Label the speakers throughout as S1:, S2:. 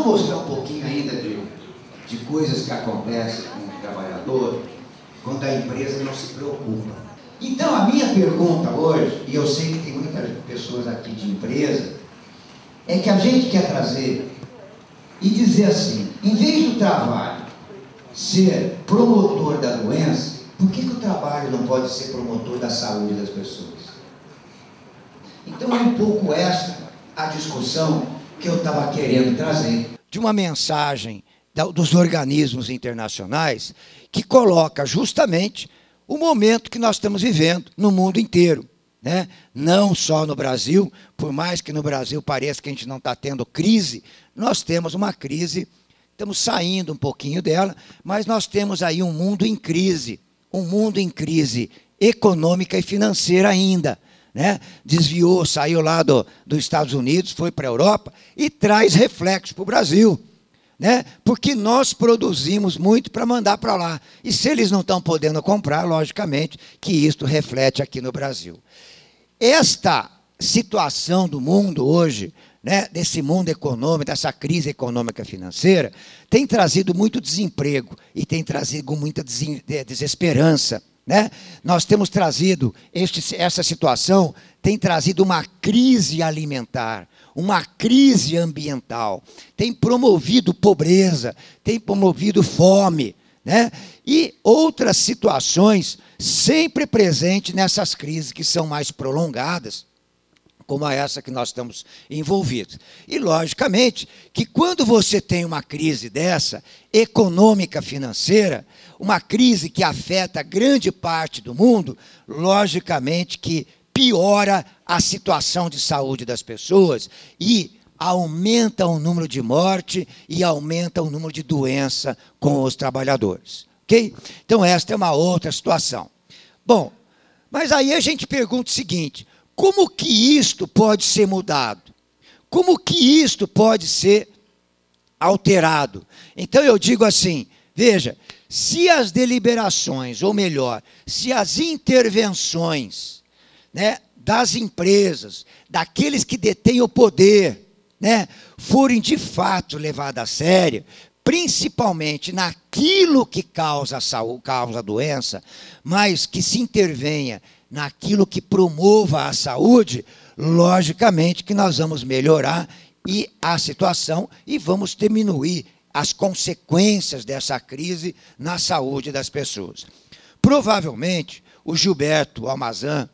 S1: mostrar um pouquinho ainda de coisas que acontecem com o trabalhador quando a empresa não se preocupa. Então, a minha pergunta hoje, e eu sei que tem muitas pessoas aqui de empresa, é que a gente quer trazer e dizer assim, em vez do trabalho ser promotor da doença, por que o trabalho não pode ser promotor da saúde das pessoas? Então é um pouco essa a discussão que eu estava querendo trazer. De uma mensagem dos organismos internacionais que coloca justamente o momento que nós estamos vivendo no mundo inteiro, né? Não só no Brasil, por mais que no Brasil pareça que a gente não está tendo crise, nós temos uma crise, estamos saindo um pouquinho dela, mas nós temos aí um mundo em crise econômica e financeira ainda, né? Desviou, saiu lá dos Estados Unidos, foi para a Europa e traz reflexo para o Brasil, né? Porque nós produzimos muito para mandar para lá. E se eles não estão podendo comprar, logicamente que isto reflete aqui no Brasil. Esta situação do mundo hoje, né, desse mundo econômico, dessa crise econômica financeira, tem trazido muito desemprego e tem trazido muita desesperança, né? Nós temos trazido, essa situação tem trazido uma crise alimentar, uma crise ambiental, tem promovido pobreza, tem promovido fome, né? E outras situações sempre presentes nessas crises que são mais prolongadas, como essa que nós estamos envolvidos. E, logicamente, que quando você tem uma crise dessa, econômica, financeira, uma crise que afeta grande parte do mundo, logicamente que piora a situação de saúde das pessoas e aumenta o número de morte e aumenta o número de doença com os trabalhadores. Ok? Então, esta é uma outra situação. Bom, mas aí a gente pergunta o seguinte: como que isto pode ser mudado? Como que isto pode ser alterado? Então eu digo assim, veja, se as deliberações, ou melhor, se as intervenções, né, das empresas, daqueles que detêm o poder, né, forem de fato levadas a sério, principalmente naquilo que causa a doença, mas que se intervenha naquilo que promova a saúde, logicamente que nós vamos melhorar a situação e vamos diminuir as consequências dessa crise na saúde das pessoas. Provavelmente, o Gilberto Almazan,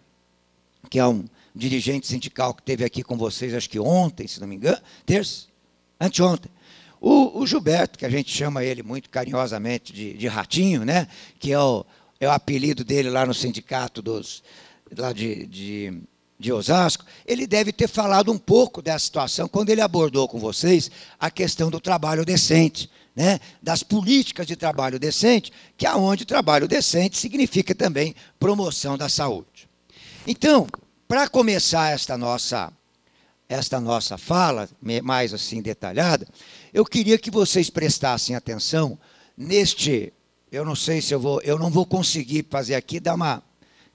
S1: que é um dirigente sindical que esteve aqui com vocês, acho que ontem, se não me engano, anteontem, o Gilberto, que a gente chama ele muito carinhosamente de Ratinho, né? Que é o apelido dele lá no sindicato lá de Osasco, ele deve ter falado um pouco dessa situação quando ele abordou com vocês a questão do trabalho decente, né? Das políticas de trabalho decente, que é onde trabalho decente significa também promoção da saúde. Então, para começar esta nossa fala, mais assim detalhada, eu queria que vocês prestassem atenção eu não sei se eu não vou conseguir fazer aqui, dar uma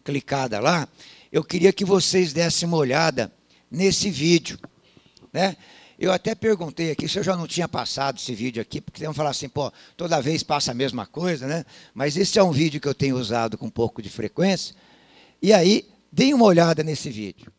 S1: clicada lá, eu queria que vocês dessem uma olhada nesse vídeo, né? Eu até perguntei aqui se eu já não tinha passado esse vídeo aqui, porque vão falar assim, pô, toda vez passa a mesma coisa, né? Mas esse é um vídeo que eu tenho usado com um pouco de frequência, e aí, deem uma olhada nesse vídeo.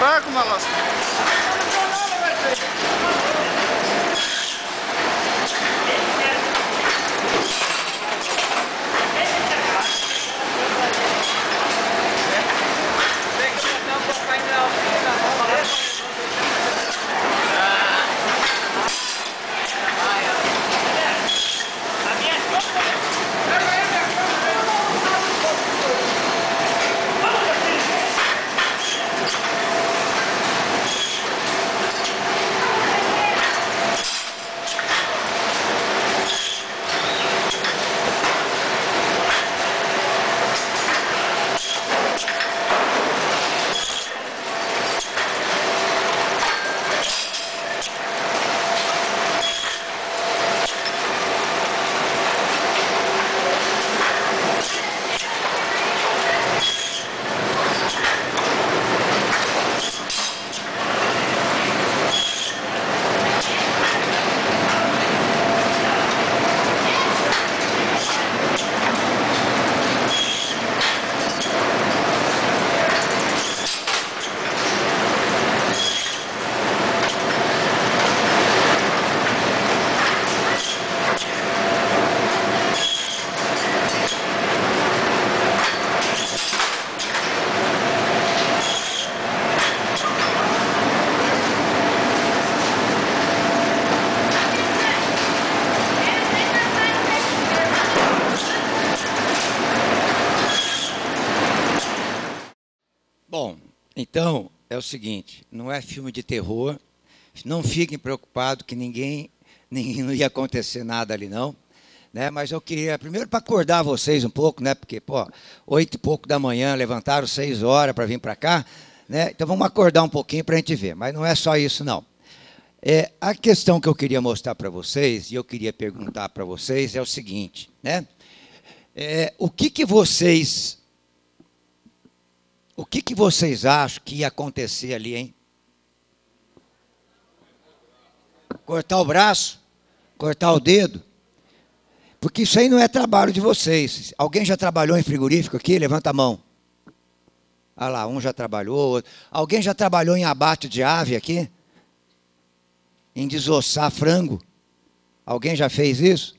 S2: fraco, malandro.
S1: Bom, então é o seguinte, não é filme de terror, não fiquem preocupados que ninguém não ia acontecer nada ali não, né? Mas eu queria primeiro para acordar vocês um pouco, né? Porque, pô, 8 e pouco da manhã, levantaram 6 horas para vir para cá, né? Então vamos acordar um pouquinho para a gente ver, mas não é só isso não. A questão que eu queria mostrar para vocês, e eu queria perguntar para vocês, é o seguinte, né? O que vocês acham que ia acontecer ali, hein? Cortar o braço? Cortar o dedo? Porque isso aí não é trabalho de vocês. Alguém já trabalhou em frigorífico aqui? Levanta a mão. Ah lá, um já trabalhou, outro. Alguém já trabalhou em abate de ave aqui? Em desossar frango? Alguém já fez isso?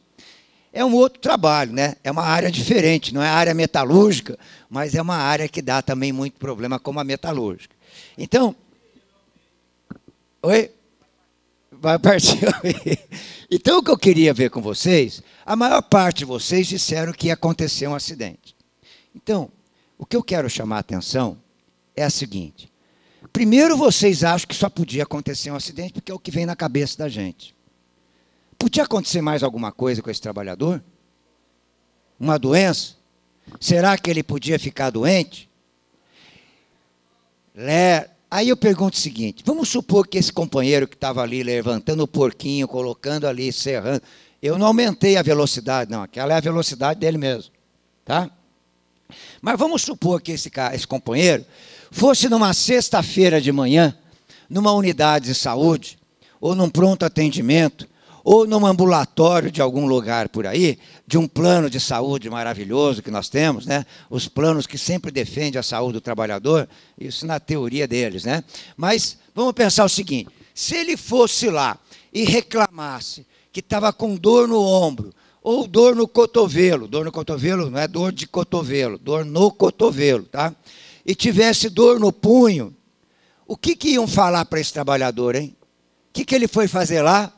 S1: É um outro trabalho, né? É uma área diferente, não é a área metalúrgica, mas é uma área que dá também muito problema como a metalúrgica. Então, oi? Vai partir. Então, o que eu queria ver com vocês, a maior parte de vocês disseram que ia acontecer um acidente. Então, o que eu quero chamar a atenção é a seguinte. Primeiro, vocês acham que só podia acontecer um acidente, porque é o que vem na cabeça da gente. Podia acontecer mais alguma coisa com esse trabalhador? Uma doença? Será que ele podia ficar doente? Aí eu pergunto o seguinte, vamos supor que esse companheiro que estava ali levantando o porquinho, colocando ali, serrando, eu não aumentei a velocidade, não, aquela é a velocidade dele mesmo, tá? Mas vamos supor que esse companheiro fosse numa sexta-feira de manhã, numa unidade de saúde, ou num pronto atendimento, ou num ambulatório de algum lugar por aí, de um plano de saúde maravilhoso que nós temos, né? Os planos que sempre defendem a saúde do trabalhador, isso na teoria deles, né? Mas vamos pensar o seguinte, se ele fosse lá e reclamasse que estava com dor no ombro, ou dor no cotovelo não é dor de cotovelo, dor no cotovelo, tá? E tivesse dor no punho, o que iam falar para esse trabalhador, hein? O que ele foi fazer lá?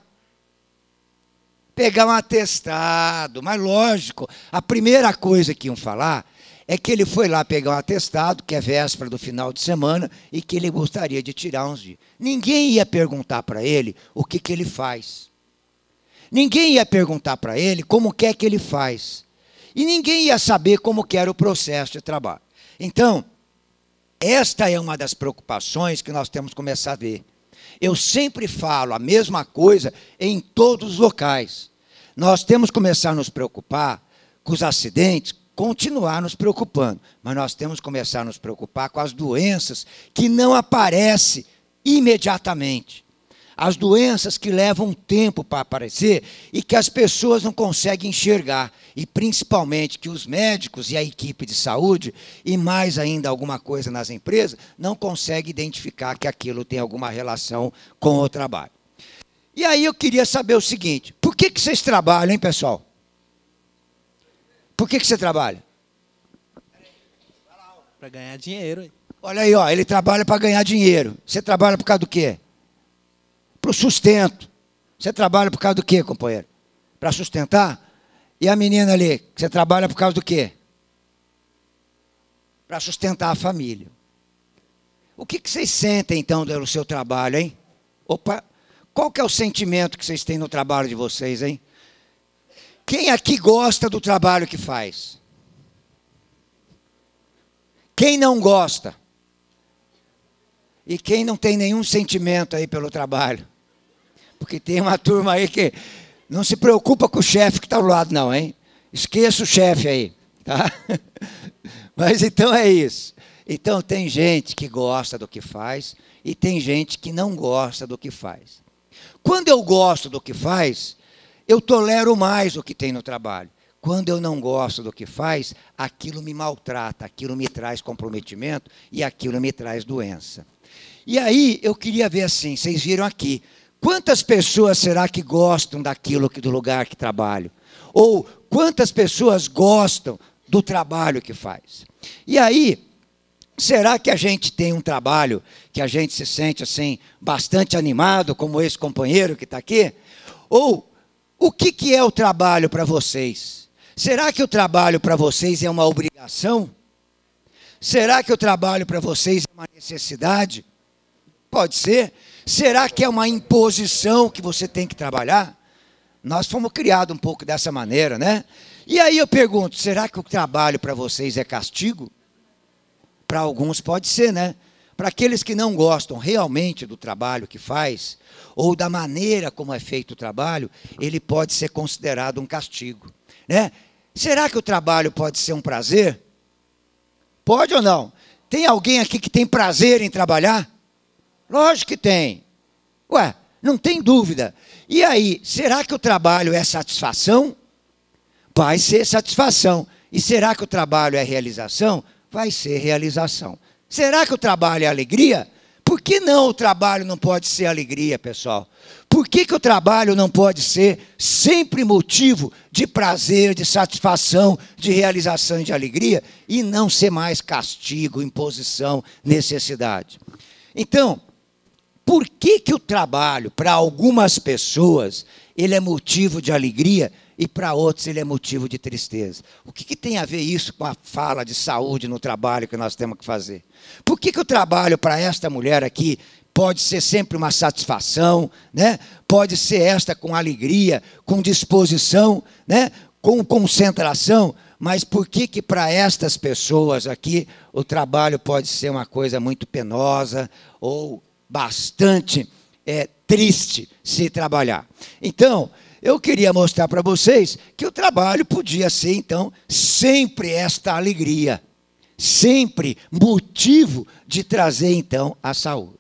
S1: Pegar um atestado, mas lógico, a primeira coisa que iam falar é que ele foi lá pegar um atestado, que é véspera do final de semana, e que ele gostaria de tirar uns dias. Ninguém ia perguntar para ele o que ele faz. Ninguém ia perguntar para ele como que é que ele faz. E ninguém ia saber como que era o processo de trabalho. Então, esta é uma das preocupações que nós temos que começar a ver. Eu sempre falo a mesma coisa em todos os locais. Nós temos que começar a nos preocupar com os acidentes, continuar nos preocupando, mas nós temos que começar a nos preocupar com as doenças que não aparecem imediatamente. as doenças que levam tempo para aparecer e que as pessoas não conseguem enxergar, e principalmente que os médicos e a equipe de saúde, e mais ainda alguma coisa nas empresas, não conseguem identificar que aquilo tem alguma relação com o trabalho. E aí eu queria saber o seguinte, por que vocês trabalham, hein, pessoal? Por que você trabalha?
S2: Para ganhar dinheiro.
S1: Olha aí, ó, ele trabalha para ganhar dinheiro. Você trabalha por causa do quê? Para o sustento. Você trabalha por causa do quê, companheiro? Para sustentar? E a menina ali, você trabalha por causa do quê? Para sustentar a família. O que vocês sentem, então, pelo seu trabalho, hein? Opa, qual que é o sentimento que vocês têm no trabalho de vocês, hein? Quem aqui gosta do trabalho que faz? Quem não gosta? E quem não tem nenhum sentimento aí pelo trabalho? Porque tem uma turma aí que não se preocupa com o chefe que está ao lado, não, hein? Esqueça o chefe aí, tá? Mas então é isso. Então tem gente que gosta do que faz e tem gente que não gosta do que faz. Quando eu gosto do que faz, eu tolero mais o que tem no trabalho. Quando eu não gosto do que faz, aquilo me maltrata, aquilo me traz comprometimento e aquilo me traz doença. E aí eu queria ver assim, vocês viram aqui, quantas pessoas será que gostam daquilo do lugar que trabalho? Ou quantas pessoas gostam do trabalho que faz? E aí, será que a gente tem um trabalho que a gente se sente assim, bastante animado, como esse companheiro que está aqui? Ou o que é o trabalho para vocês? Será que o trabalho para vocês é uma obrigação? Será que o trabalho para vocês é uma necessidade? Pode ser. Será que é uma imposição que você tem que trabalhar? Nós fomos criados um pouco dessa maneira, né? E aí eu pergunto, será que o trabalho para vocês é castigo? Para alguns pode ser, né? Para aqueles que não gostam realmente do trabalho que faz, ou da maneira como é feito o trabalho, ele pode ser considerado um castigo, né? Será que o trabalho pode ser um prazer? Pode ou não? Tem alguém aqui que tem prazer em trabalhar? Lógico que tem. Ué, não tem dúvida. E aí, será que o trabalho é satisfação? Vai ser satisfação. E será que o trabalho é realização? Vai ser realização. Será que o trabalho é alegria? Por que não o trabalho não pode ser alegria, pessoal? Por que o trabalho não pode ser sempre motivo de prazer, de satisfação, de realização e de alegria, e não ser mais castigo, imposição, necessidade? Então, por que o trabalho, para algumas pessoas, ele é motivo de alegria e para outros ele é motivo de tristeza? O que tem a ver isso com a fala de saúde no trabalho que nós temos que fazer? Por que o trabalho para esta mulher aqui pode ser sempre uma satisfação, né? Pode ser esta com alegria, com disposição, né? Com concentração, mas por que para estas pessoas aqui o trabalho pode ser uma coisa muito penosa ou bastante triste se trabalhar? Então, eu queria mostrar para vocês que o trabalho podia ser, então, sempre esta alegria, sempre motivo de trazer, então, a saúde.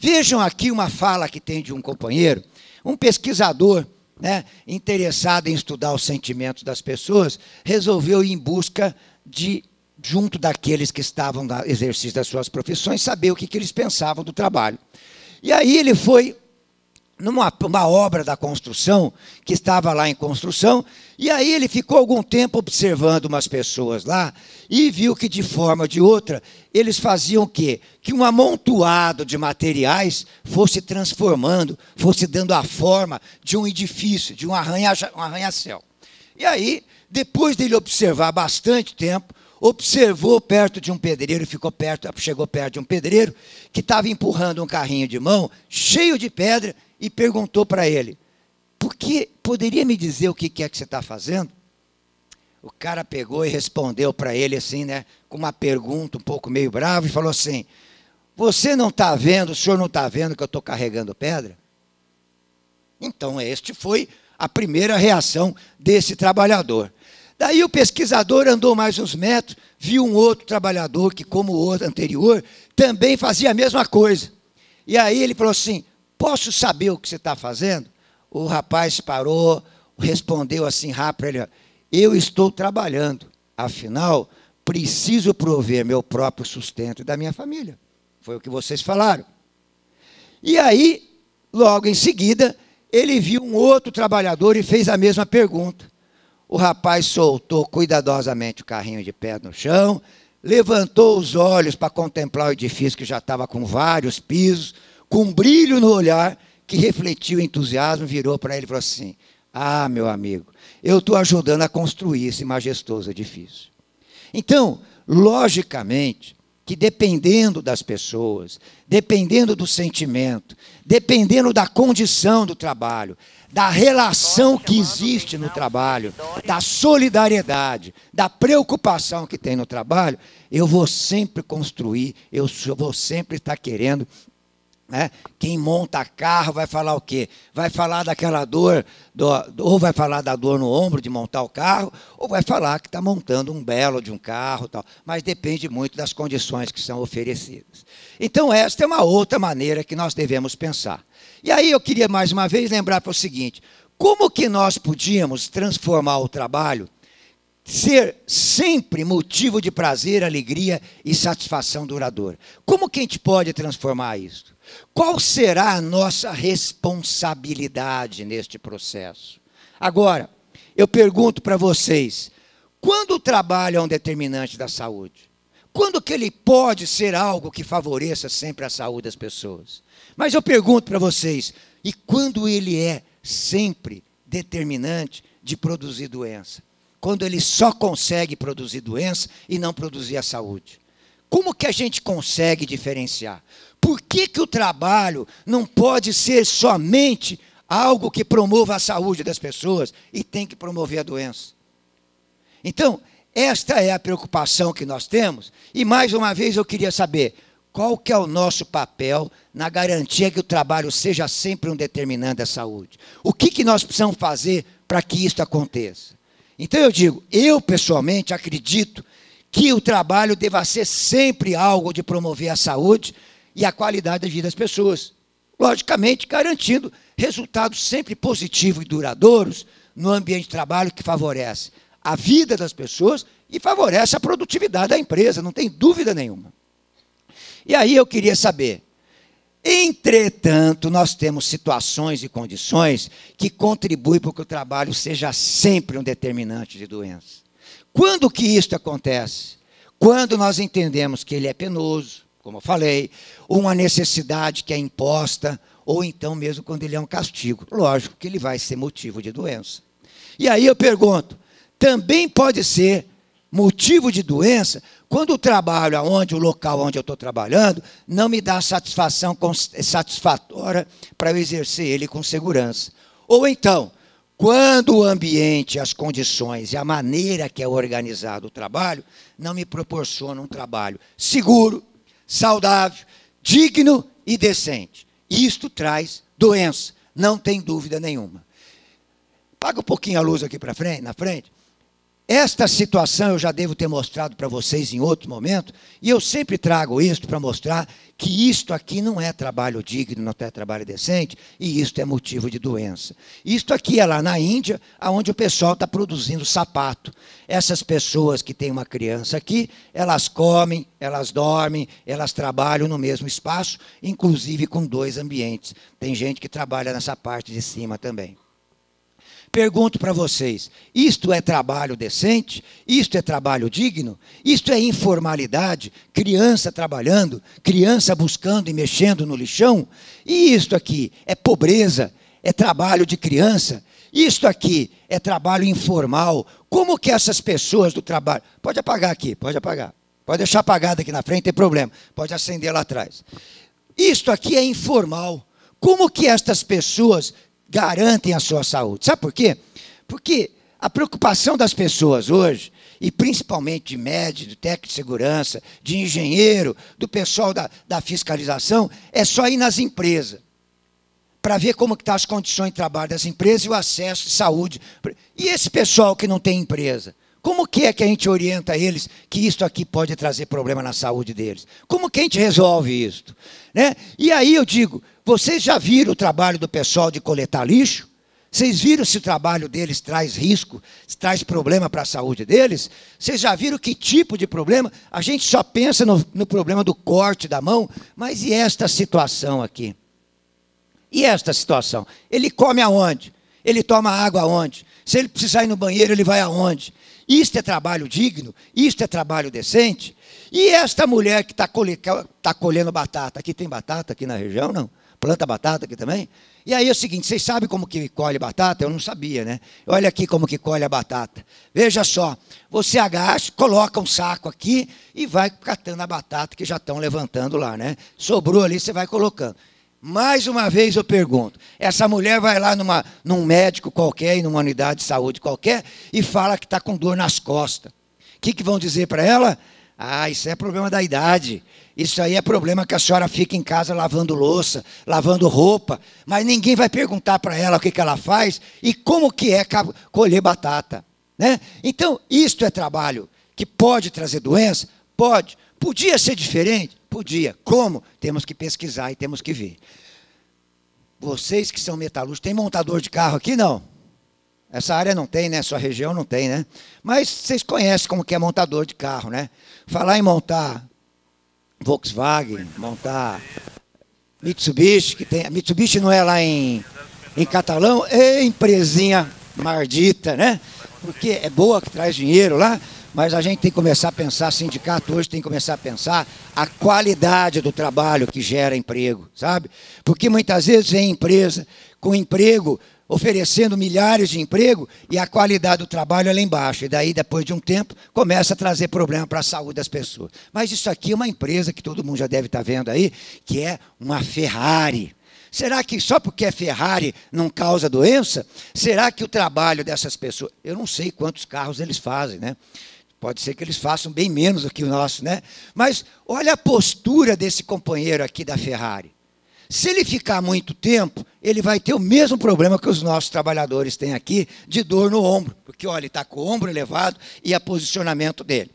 S1: Vejam aqui uma fala que tem de um companheiro, um pesquisador, né, interessado em estudar os sentimentos das pessoas, resolveu ir em busca de, junto daqueles que estavam no exercício das suas profissões, saber o que eles pensavam do trabalho. E aí ele foi numa obra da construção, que estava lá em construção, e aí ele ficou algum tempo observando umas pessoas lá, e viu que de forma ou de outra, eles faziam o quê? Que um amontoado de materiais fosse transformando, fosse dando a forma de um edifício, de um arranha-céu. E aí, depois dele observar bastante tempo, observou perto de um pedreiro, chegou perto de um pedreiro, que estava empurrando um carrinho de mão, cheio de pedra, e perguntou para ele, poderia me dizer o que é que você está fazendo? O cara pegou e respondeu para ele assim, né, com uma pergunta um pouco meio brava, e falou assim, você não está vendo, o senhor não está vendo que eu estou carregando pedra? Então, este foi a primeira reação desse trabalhador. Daí o pesquisador andou mais uns metros, viu um outro trabalhador que, como o outro anterior, também fazia a mesma coisa. E aí ele falou assim, posso saber o que você está fazendo? O rapaz parou, respondeu assim rápido, ele, eu estou trabalhando, afinal, preciso prover meu próprio sustento e da minha família. Foi o que vocês falaram. E aí, logo em seguida, ele viu um outro trabalhador e fez a mesma pergunta. O rapaz soltou cuidadosamente o carrinho de pé no chão, levantou os olhos para contemplar o edifício que já estava com vários pisos, com um brilho no olhar que refletiu o entusiasmo, virou para ele e falou assim, ah, meu amigo, eu estou ajudando a construir esse majestoso edifício. Então, logicamente, que dependendo das pessoas, dependendo do sentimento, dependendo da condição do trabalho, da relação que existe no trabalho, da solidariedade, da preocupação que tem no trabalho, eu vou sempre construir, eu vou sempre estar querendo. Né? Quem monta carro vai falar o quê? Vai falar daquela dor, ou vai falar da dor no ombro de montar o carro, ou vai falar que está montando um belo de um carro, tal. Mas depende muito das condições que são oferecidas. Então, esta é uma outra maneira que nós devemos pensar. E aí eu queria mais uma vez lembrar para o seguinte, como que nós podíamos transformar o trabalho, ser sempre motivo de prazer, alegria e satisfação duradoura? Como que a gente pode transformar isso? Qual será a nossa responsabilidade neste processo? Agora, eu pergunto para vocês, quando o trabalho é um determinante da saúde? Quando que ele pode ser algo que favoreça sempre a saúde das pessoas? Mas eu pergunto para vocês, e quando ele é sempre determinante de produzir doença? Quando ele só consegue produzir doença e não produzir a saúde? Como que a gente consegue diferenciar? Por que que o trabalho não pode ser somente algo que promova a saúde das pessoas e tem que promover a doença? Então, esta é a preocupação que nós temos. E, mais uma vez, eu queria saber qual que é o nosso papel na garantia que o trabalho seja sempre um determinante da saúde. O que que nós precisamos fazer para que isso aconteça? Então, eu digo, eu pessoalmente acredito que o trabalho deva ser sempre algo de promover a saúde e a qualidade da vida das pessoas. Logicamente, garantindo resultados sempre positivos e duradouros no ambiente de trabalho que favorece a vida das pessoas e favorece a produtividade da empresa, não tem dúvida nenhuma. E aí eu queria saber, entretanto, nós temos situações e condições que contribuem para que o trabalho seja sempre um determinante de doença. Quando que isso acontece? Quando nós entendemos que ele é penoso, como eu falei, uma necessidade que é imposta, ou então mesmo quando ele é um castigo. Lógico que ele vai ser motivo de doença. E aí eu pergunto, também pode ser motivo de doença quando o trabalho, o local onde eu estou trabalhando, não me dá satisfação satisfatória para eu exercer ele com segurança. Ou então, quando o ambiente, as condições e a maneira que é organizado o trabalho não me proporcionam um trabalho seguro, saudável, digno e decente. Isto traz doença, não tem dúvida nenhuma. Paga um pouquinho a luz aqui para frente, na frente. Esta situação eu já devo ter mostrado para vocês em outro momento, e eu sempre trago isto para mostrar que isto aqui não é trabalho digno, não é trabalho decente, e isto é motivo de doença. Isto aqui é lá na Índia, onde o pessoal está produzindo sapato. Essas pessoas que têm uma criança aqui, elas comem, elas dormem, elas trabalham no mesmo espaço, inclusive com 2 ambientes. Tem gente que trabalha nessa parte de cima também. Pergunto para vocês, isto é trabalho decente? Isto é trabalho digno? Isto é informalidade? Criança trabalhando, criança buscando e mexendo no lixão? E isto aqui é pobreza? É trabalho de criança? Isto aqui é trabalho informal? Como que essas pessoas do trabalho... Pode apagar aqui, pode apagar. Pode deixar apagado aqui na frente, não tem problema. Pode acender lá atrás. Isto aqui é informal. Como que estas pessoas garantem a sua saúde? Sabe por quê? Porque a preocupação das pessoas hoje, e principalmente de médico, de técnico de segurança, de engenheiro, do pessoal da fiscalização, é só ir nas empresas, para ver como estão as condições de trabalho das empresas e o acesso de saúde. E esse pessoal que não tem empresa? Como que é que a gente orienta eles que isso aqui pode trazer problema na saúde deles? Como que a gente resolve isso? Né? E aí eu digo, vocês já viram o trabalho do pessoal de coletar lixo? Vocês viram se o trabalho deles traz risco, traz problema para a saúde deles? Vocês já viram que tipo de problema? A gente só pensa no problema do corte da mão, mas e esta situação aqui? E esta situação? Ele come aonde? Ele toma água aonde? Se ele precisar ir no banheiro, ele vai aonde? Isto é trabalho digno? Isto é trabalho decente? E esta mulher que está colhendo batata? Aqui tem batata aqui na região, não? Planta batata aqui também? E aí é o seguinte, vocês sabem como que colhe batata? Eu não sabia, né? Olha aqui como que colhe a batata. Veja só, você agacha, coloca um saco aqui e vai catando a batata que já estão levantando lá, né? Sobrou ali, você vai colocando. Mais uma vez eu pergunto, essa mulher vai lá num médico qualquer, em uma unidade de saúde qualquer, e fala que está com dor nas costas. O que vão dizer para ela? Ah, isso é problema da idade. Isso aí é problema que a senhora fica em casa lavando louça, lavando roupa, mas ninguém vai perguntar para ela o que ela faz e como que é colher batata. Né? Então, isto é trabalho que pode trazer doença? Pode. Podia ser diferente? Podia. Como? Temos que pesquisar e temos que ver. Vocês que são metalúrgicos, tem montador de carro aqui? Não. Essa área não tem, né? Sua região não tem, né? Mas vocês conhecem como que é montador de carro, né? Falar em montar Volkswagen, montar Mitsubishi, que tem. Mitsubishi não é lá em Catalão, é empresinha mardita, né? Porque é boa, que traz dinheiro lá, mas a gente tem que começar a pensar, sindicato hoje tem que começar a pensar a qualidade do trabalho que gera emprego, sabe? Porque muitas vezes vem empresa com emprego oferecendo milhares de emprego e a qualidade do trabalho é lá embaixo. E daí, depois de um tempo, começa a trazer problema para a saúde das pessoas. Mas isso aqui é uma empresa que todo mundo já deve estar vendo aí, que é uma Ferrari. Será que só porque é Ferrari não causa doença? Será que o trabalho dessas pessoas... Eu não sei quantos carros eles fazem, né? Pode ser que eles façam bem menos do que o nosso, né? Mas olha a postura desse companheiro aqui da Ferrari. Se ele ficar muito tempo, ele vai ter o mesmo problema que os nossos trabalhadores têm aqui, de dor no ombro. Porque, olha, ele está com o ombro elevado e o posicionamento dele.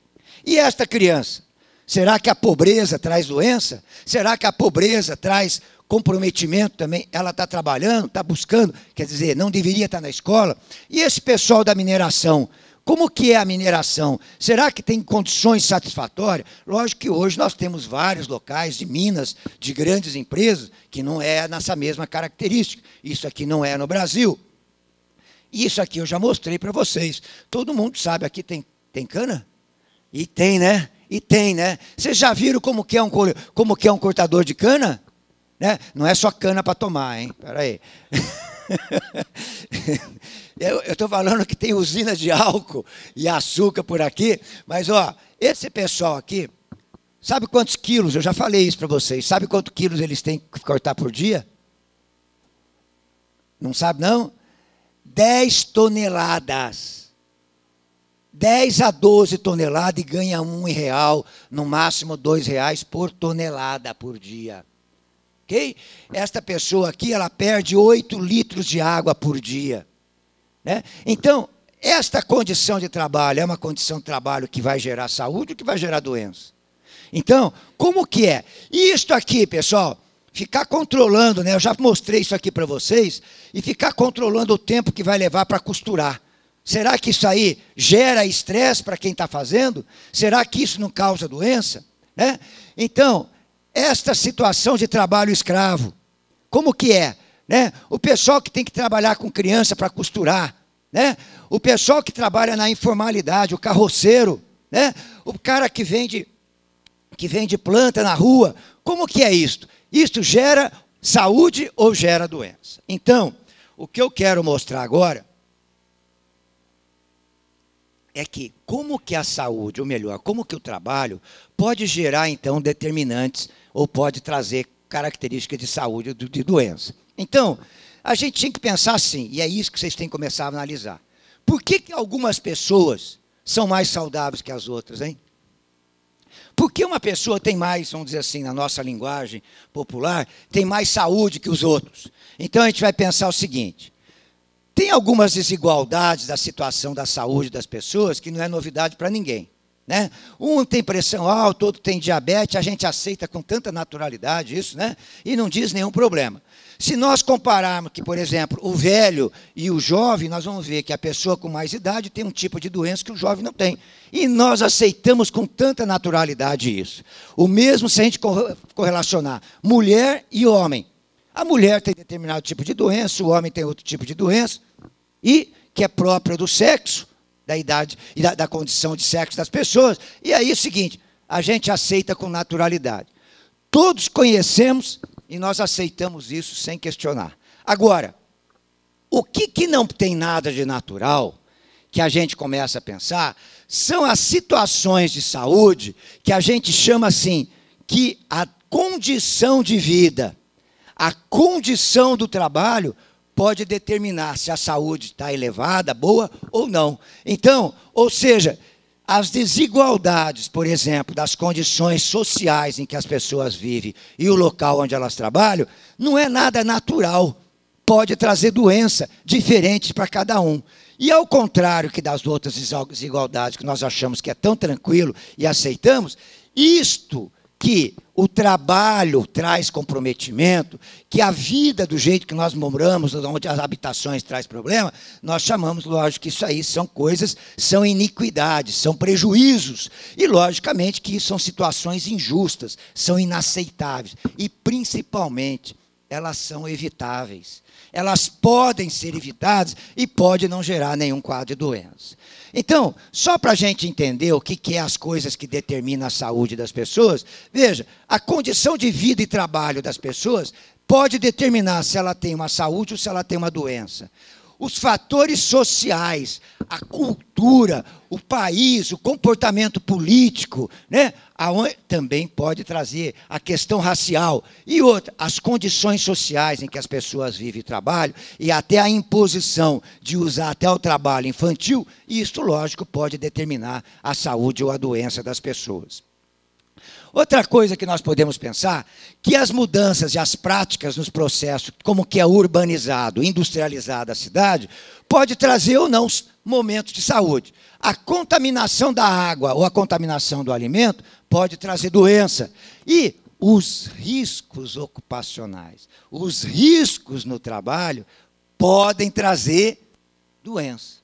S1: E esta criança? Será que a pobreza traz doença? Será que a pobreza traz comprometimento também? Ela está trabalhando, está buscando, quer dizer, não deveria estar na escola? E esse pessoal da mineração? Como que é a mineração? Será que tem condições satisfatórias? Lógico que hoje nós temos vários locais de minas, de grandes empresas, que não é nessa mesma característica. Isso aqui não é no Brasil. Isso aqui eu já mostrei para vocês. Todo mundo sabe, aqui tem cana? E tem, né? E tem, né? Vocês já viram como que é um cortador de cana? Né? Não é só cana para tomar, hein? Espera aí. Eu estou falando que tem usinas de álcool e açúcar por aqui, mas ó, esse pessoal aqui, sabe quantos quilos? Eu já falei isso para vocês. Sabe quantos quilos eles têm que cortar por dia? Não sabe, não? 10 toneladas. 10 a 12 toneladas e ganha R$1, no máximo R$2 por tonelada por dia. Okay? Esta pessoa aqui, ela perde 8 litros de água por dia. Né? Então, esta condição de trabalho é uma condição de trabalho que vai gerar saúde ou que vai gerar doença? Então, como que é? E isto aqui, pessoal, ficar controlando, né? Eu já mostrei isso aqui para vocês, e ficar controlando o tempo que vai levar para costurar. Será que isso aí gera estresse para quem está fazendo? Será que isso não causa doença? Né? Então, esta situação de trabalho escravo, como que é? Né? O pessoal que tem que trabalhar com criança para costurar, né? O pessoal que trabalha na informalidade, o carroceiro, né? O cara que vende planta na rua, como que é isto? Isto gera saúde ou gera doença? Então, o que eu quero mostrar agora é que como que a saúde, ou melhor, como que o trabalho pode gerar, então, determinantes ou pode trazer características de saúde ou de doença. Então, a gente tinha que pensar assim, e é isso que vocês têm que começar a analisar. Por que algumas pessoas são mais saudáveis que as outras, hein? Por que uma pessoa tem mais, vamos dizer assim, na nossa linguagem popular, tem mais saúde que os outros? Então, a gente vai pensar o seguinte. Tem algumas desigualdades da situação da saúde das pessoas que não é novidade para ninguém, né? Um tem pressão alta, outro tem diabetes, a gente aceita com tanta naturalidade isso, né? E não diz nenhum problema. Se nós compararmos que, por exemplo, o velho e o jovem, nós vamos ver que a pessoa com mais idade tem um tipo de doença que o jovem não tem. E nós aceitamos com tanta naturalidade isso. O mesmo se a gente correlacionar mulher e homem. A mulher tem determinado tipo de doença, o homem tem outro tipo de doença, e que é própria do sexo, da idade e da condição de sexo das pessoas. E aí é o seguinte, a gente aceita com naturalidade. Todos conhecemos e nós aceitamos isso sem questionar. Agora, o que não tem nada de natural, que a gente começa a pensar, são as situações de saúde que a gente chama assim, que a condição de vida, a condição do trabalho pode determinar se a saúde está elevada, boa ou não. Então, ou seja, as desigualdades, por exemplo, das condições sociais em que as pessoas vivem e o local onde elas trabalham, não é nada natural. Pode trazer doença diferentes para cada um. E ao contrário que das outras desigualdades que nós achamos que é tão tranquilo e aceitamos, isto que o trabalho traz comprometimento, que a vida do jeito que nós moramos, onde as habitações traz problema, nós chamamos, lógico, que isso aí são coisas, são iniquidades, são prejuízos. E, logicamente, que são situações injustas, são inaceitáveis. E, principalmente, elas são evitáveis. Elas podem ser evitadas e pode não gerar nenhum quadro de doença. Então, só para a gente entender o que é as coisas que determinam a saúde das pessoas, veja, a condição de vida e trabalho das pessoas pode determinar se ela tem uma saúde ou se ela tem uma doença. Os fatores sociais, a cultura, o país, o comportamento político, né? Também pode trazer a questão racial. E outra, as condições sociais em que as pessoas vivem e trabalham, e até a imposição de usar até o trabalho infantil, isso, lógico, pode determinar a saúde ou a doença das pessoas. Outra coisa que nós podemos pensar, que as mudanças e as práticas nos processos, como que é urbanizado, industrializada a cidade, pode trazer ou não momentos de saúde. A contaminação da água ou a contaminação do alimento pode trazer doença. E os riscos ocupacionais, os riscos no trabalho podem trazer doença.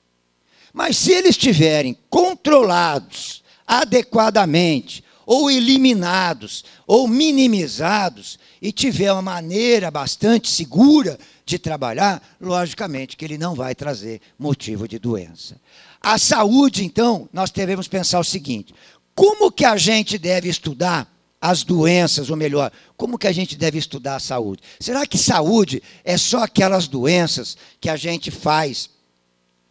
S1: Mas se eles estiverem controlados adequadamente, ou eliminados, ou minimizados, e tiver uma maneira bastante segura de trabalhar, logicamente que ele não vai trazer motivo de doença. A saúde, então, nós devemos pensar o seguinte, como que a gente deve estudar as doenças, ou melhor, como que a gente deve estudar a saúde? Será que saúde é só aquelas doenças que a gente faz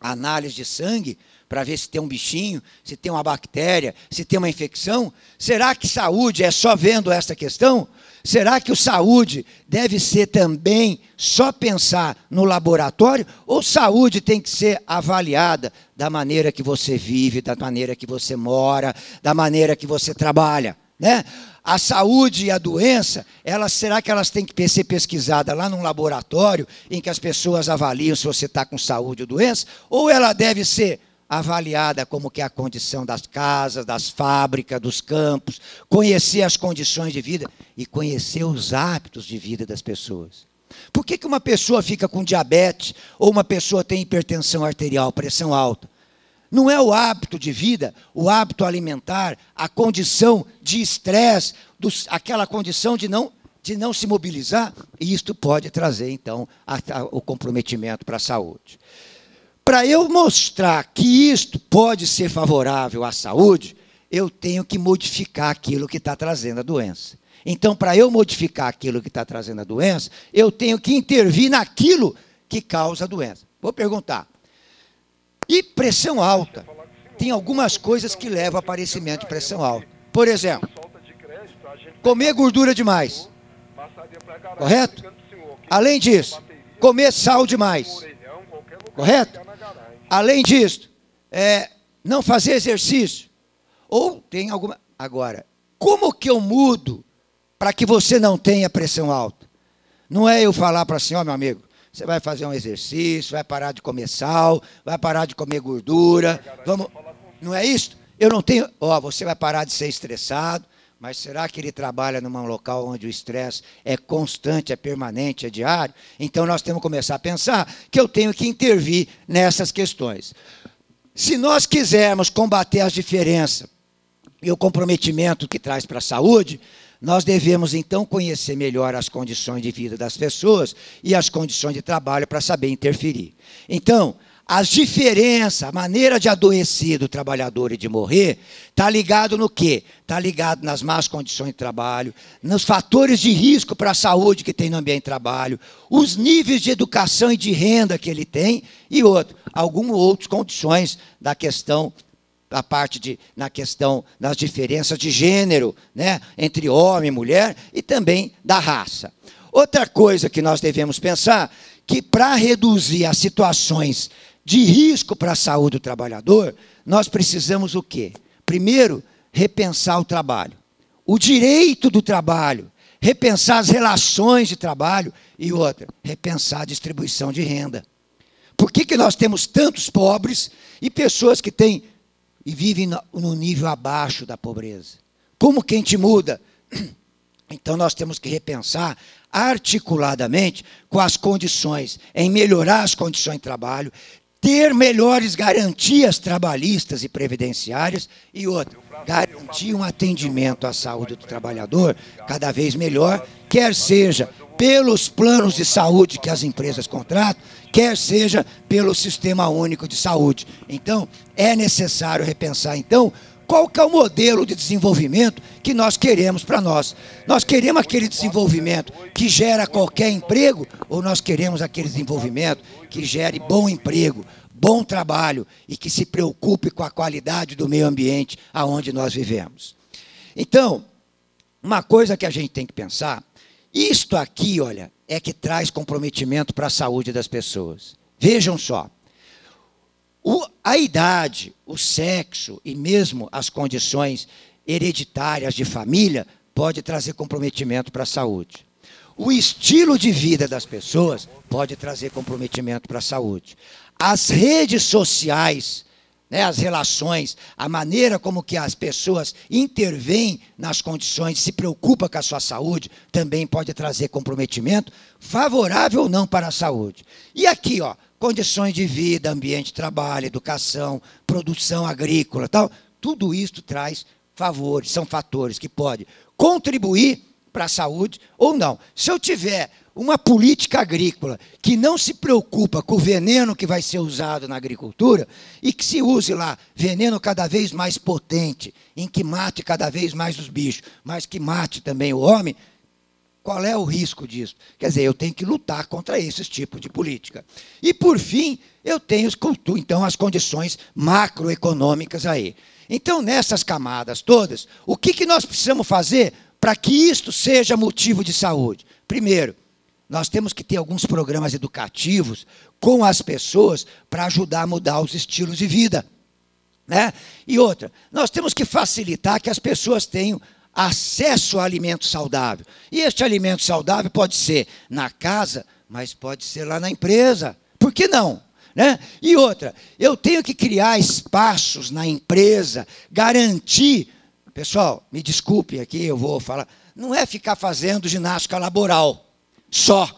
S1: análise de sangue, para ver se tem um bichinho, se tem uma bactéria, se tem uma infecção? Será que saúde é só vendo essa questão? Será que o saúde deve ser também só pensar no laboratório? Ou saúde tem que ser avaliada da maneira que você vive, da maneira que você mora, da maneira que você trabalha, né? A saúde e a doença, será que elas têm que ser pesquisadas lá num laboratório em que as pessoas avaliam se você está com saúde ou doença? Ou ela deve ser avaliada como que é a condição das casas, das fábricas, dos campos, conhecer as condições de vida e conhecer os hábitos de vida das pessoas. Por que uma pessoa fica com diabetes ou uma pessoa tem hipertensão arterial, pressão alta? Não é o hábito de vida, o hábito alimentar, a condição de estresse, aquela condição de não se mobilizar, e isto pode trazer, então, o comprometimento para a saúde. Para eu mostrar que isto pode ser favorável à saúde, eu tenho que modificar aquilo que está trazendo a doença. Então, para eu modificar aquilo que está trazendo a doença, eu tenho que intervir naquilo que causa a doença. Vou perguntar. E pressão alta? Tem algumas coisas que levam ao aparecimento de pressão alta. Por exemplo, comer gordura demais. Correto? Além disso, comer sal demais. Correto? Além disso, não fazer exercício. Ou tem alguma... Agora, como que eu mudo para que você não tenha pressão alta? Não é eu falar para assim, ó, meu amigo, você vai fazer um exercício, vai parar de comer sal, vai parar de comer gordura. Vamos, não é isso? Eu não tenho... você vai parar de ser estressado, mas será que ele trabalha num local onde o estresse é constante, é permanente, é diário? Então, nós temos que começar a pensar que eu tenho que intervir nessas questões. Se nós quisermos combater as diferenças e o comprometimento que traz para a saúde, nós devemos, então, conhecer melhor as condições de vida das pessoas e as condições de trabalho para saber interferir. Então, as diferenças, a maneira de adoecer do trabalhador e de morrer, está ligado no quê? Está ligado nas más condições de trabalho, nos fatores de risco para a saúde que tem no ambiente de trabalho, os níveis de educação e de renda que ele tem, e algumas outras condições da questão, na questão das diferenças de gênero, né, entre homem e mulher, e também da raça. Outra coisa que nós devemos pensar, que para reduzir as situações de risco para a saúde do trabalhador, nós precisamos o quê? Primeiro, repensar o trabalho, o direito do trabalho, repensar as relações de trabalho e repensar a distribuição de renda. Por que nós temos tantos pobres e pessoas que têm e vivem no nível abaixo da pobreza? Como que a gente muda? Então, nós temos que repensar articuladamente com as condições, em melhorar as condições de trabalho, ter melhores garantias trabalhistas e previdenciárias e garantir um atendimento à saúde do trabalhador cada vez melhor, quer seja pelos planos de saúde que as empresas contratam, quer seja pelo Sistema Único de Saúde. Então, é necessário repensar, então, qual que é o modelo de desenvolvimento que nós queremos para nós. Nós queremos aquele desenvolvimento que gera qualquer emprego, ou nós queremos aquele desenvolvimento que gere bom emprego, bom trabalho e que se preocupe com a qualidade do meio ambiente aonde nós vivemos. Então, uma coisa que a gente tem que pensar, isto aqui, olha, é que traz comprometimento para a saúde das pessoas. Vejam só. A idade, o sexo e mesmo as condições hereditárias de família pode trazer comprometimento para a saúde. O estilo de vida das pessoas pode trazer comprometimento para a saúde. As redes sociais, né, as relações, a maneira como que as pessoas intervêm nas condições, se preocupam com a sua saúde, também pode trazer comprometimento, favorável ou não para a saúde. E aqui, condições de vida, ambiente de trabalho, educação, produção agrícola, tal, tudo isso traz favores, são fatores que podem contribuir para a saúde ou não. Se eu tiver uma política agrícola que não se preocupa com o veneno que vai ser usado na agricultura e que se use lá veneno cada vez mais potente, em que mate cada vez mais os bichos, mas que mate também o homem, qual é o risco disso? Quer dizer, eu tenho que lutar contra esses tipos de política. E, por fim, eu tenho, então, as condições macroeconômicas aí. Então, nessas camadas todas, o que nós precisamos fazer para que isto seja motivo de saúde? Primeiro, nós temos que ter alguns programas educativos com as pessoas para ajudar a mudar os estilos de vida, né? E outra, nós temos que facilitar que as pessoas tenham acesso a alimento saudável. E este alimento saudável pode ser na casa, mas pode ser lá na empresa. Por que não? Né? E outra, eu tenho que criar espaços na empresa, garantir... Pessoal, me desculpe aqui, eu vou falar... Não é ficar fazendo ginástica laboral só.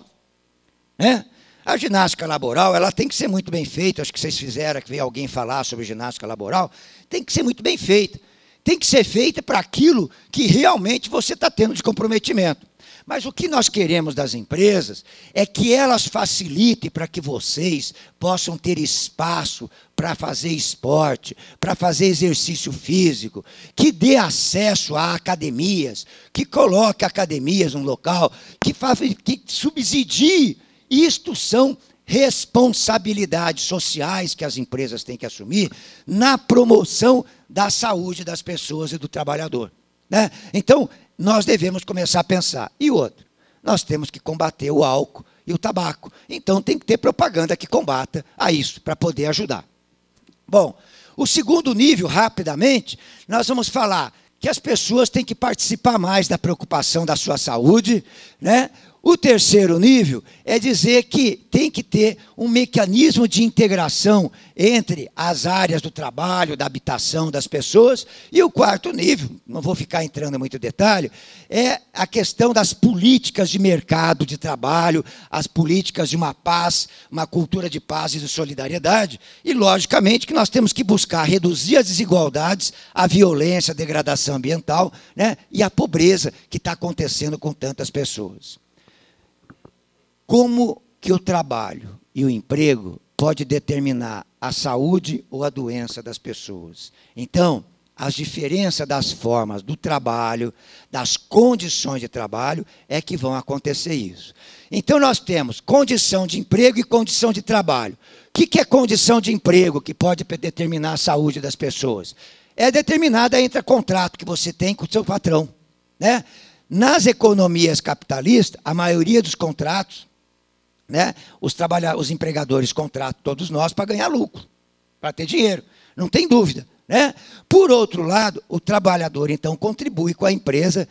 S1: Né? A ginástica laboral, ela tem que ser muito bem feita. Acho que vocês fizeram, que veio alguém falar sobre ginástica laboral. Tem que ser muito bem feita. Tem que ser feita para aquilo que realmente você está tendo de comprometimento. Mas o que nós queremos das empresas é que elas facilitem para que vocês possam ter espaço para fazer esporte, para fazer exercício físico, que dê acesso a academias, que coloque academias num local, que subsidie. Isto são responsabilidades sociais que as empresas têm que assumir na promoção da saúde das pessoas e do trabalhador, né? Então, nós devemos começar a pensar. E outro, nós temos que combater o álcool e o tabaco. Então, tem que ter propaganda que combata a isso, para poder ajudar. Bom, o segundo nível, rapidamente, nós vamos falar que as pessoas têm que participar mais da preocupação da sua saúde, né? O terceiro nível é dizer que tem que ter um mecanismo de integração entre as áreas do trabalho, da habitação das pessoas. E o quarto nível, não vou ficar entrando em muito detalhe, é a questão das políticas de mercado de trabalho, as políticas de uma paz, uma cultura de paz e de solidariedade. E, logicamente, que nós temos que buscar reduzir as desigualdades, a violência, a degradação ambiental, né, e a pobreza que está acontecendo com tantas pessoas. Como que o trabalho e o emprego pode determinar a saúde ou a doença das pessoas? Então, as diferenças das formas do trabalho, das condições de trabalho, é que vão acontecer isso. Então, nós temos condição de emprego e condição de trabalho. O que é condição de emprego que pode determinar a saúde das pessoas? É determinada entre o contrato que você tem com o seu patrão, né? Nas economias capitalistas, a maioria dos contratos, né, os empregadores contratam todos nós para ganhar lucro, para ter dinheiro, não tem dúvida, né? Por outro lado, o trabalhador, então, contribui com a empresa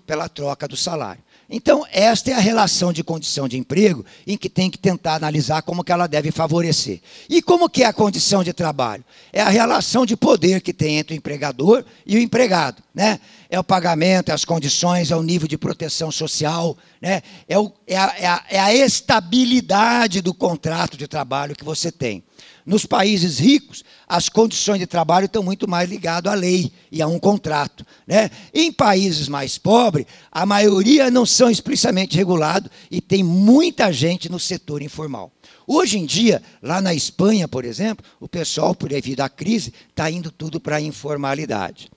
S1: pela troca do salário. Então, esta é a relação de condição de emprego em que tem que tentar analisar como que ela deve favorecer. E como que é a condição de trabalho? É a relação de poder que tem entre o empregador e o empregado, né? É o pagamento, é as condições, é o nível de proteção social, né? É a estabilidade do contrato de trabalho que você tem. Nos países ricos, as condições de trabalho estão muito mais ligadas à lei e a um contrato, né? Em países mais pobres, a maioria não são explicitamente regulados e tem muita gente no setor informal. Hoje em dia, lá na Espanha, por exemplo, o pessoal, devido à crise, está indo tudo para a informalidade.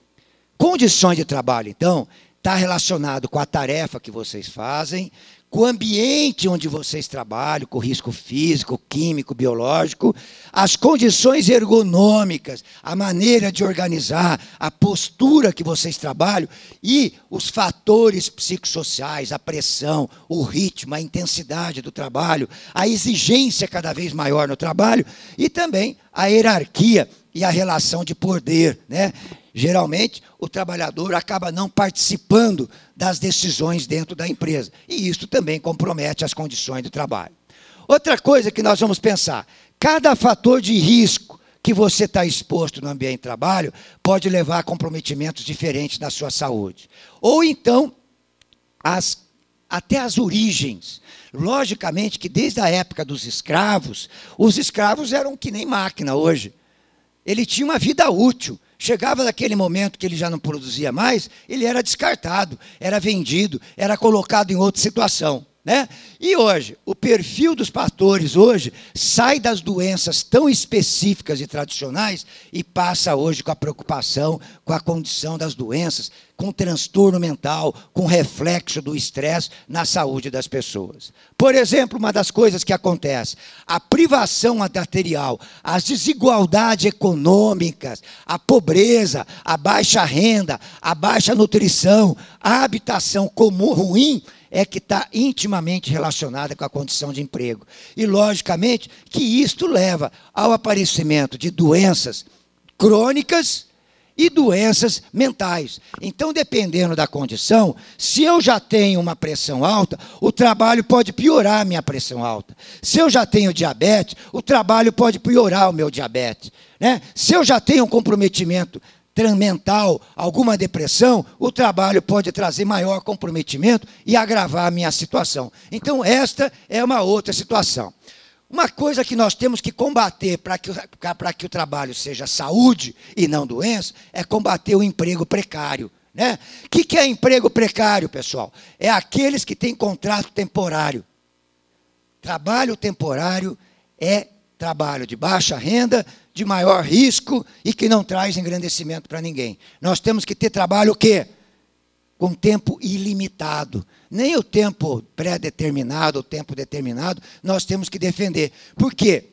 S1: Condições de trabalho, então, está relacionado com a tarefa que vocês fazem, com o ambiente onde vocês trabalham, com o risco físico, químico, biológico, as condições ergonômicas, a maneira de organizar, a postura que vocês trabalham e os fatores psicossociais, a pressão, o ritmo, a intensidade do trabalho, a exigência cada vez maior no trabalho e também a hierarquia e a relação de poder, né? Geralmente, o trabalhador acaba não participando das decisões dentro da empresa. E isso também compromete as condições do trabalho. Outra coisa que nós vamos pensar, cada fator de risco que você está exposto no ambiente de trabalho pode levar a comprometimentos diferentes na sua saúde. Ou então, até as origens. Logicamente que desde a época dos escravos, os escravos eram que nem máquina hoje. Ele tinha uma vida útil. Chegava naquele momento que ele já não produzia mais, ele era descartado, era vendido, era colocado em outra situação, né? E hoje, o perfil dos pastores hoje sai das doenças tão específicas e tradicionais e passa hoje com a preocupação com a condição das doenças, com transtorno mental, com reflexo do estresse na saúde das pessoas. Por exemplo, uma das coisas que acontece, a privação material, as desigualdades econômicas, a pobreza, a baixa renda, a baixa nutrição, a habitação comum ruim, é que está intimamente relacionada com a condição de emprego. E, logicamente, que isto leva ao aparecimento de doenças crônicas e doenças mentais. Então, dependendo da condição, se eu já tenho uma pressão alta, o trabalho pode piorar a minha pressão alta. Se eu já tenho diabetes, o trabalho pode piorar o meu diabetes, né? Se eu já tenho um comprometimento mental, alguma depressão, o trabalho pode trazer maior comprometimento e agravar a minha situação. Então, esta é uma outra situação. Uma coisa que nós temos que combater para que o trabalho seja saúde e não doença, é combater o emprego precário, né? O que é emprego precário, pessoal? É aqueles que têm contrato temporário. Trabalho temporário é trabalho de baixa renda, de maior risco e que não traz engrandecimento para ninguém. Nós temos que ter trabalho o quê? Com tempo ilimitado. Nem o tempo pré-determinado, o tempo determinado, nós temos que defender. Por quê?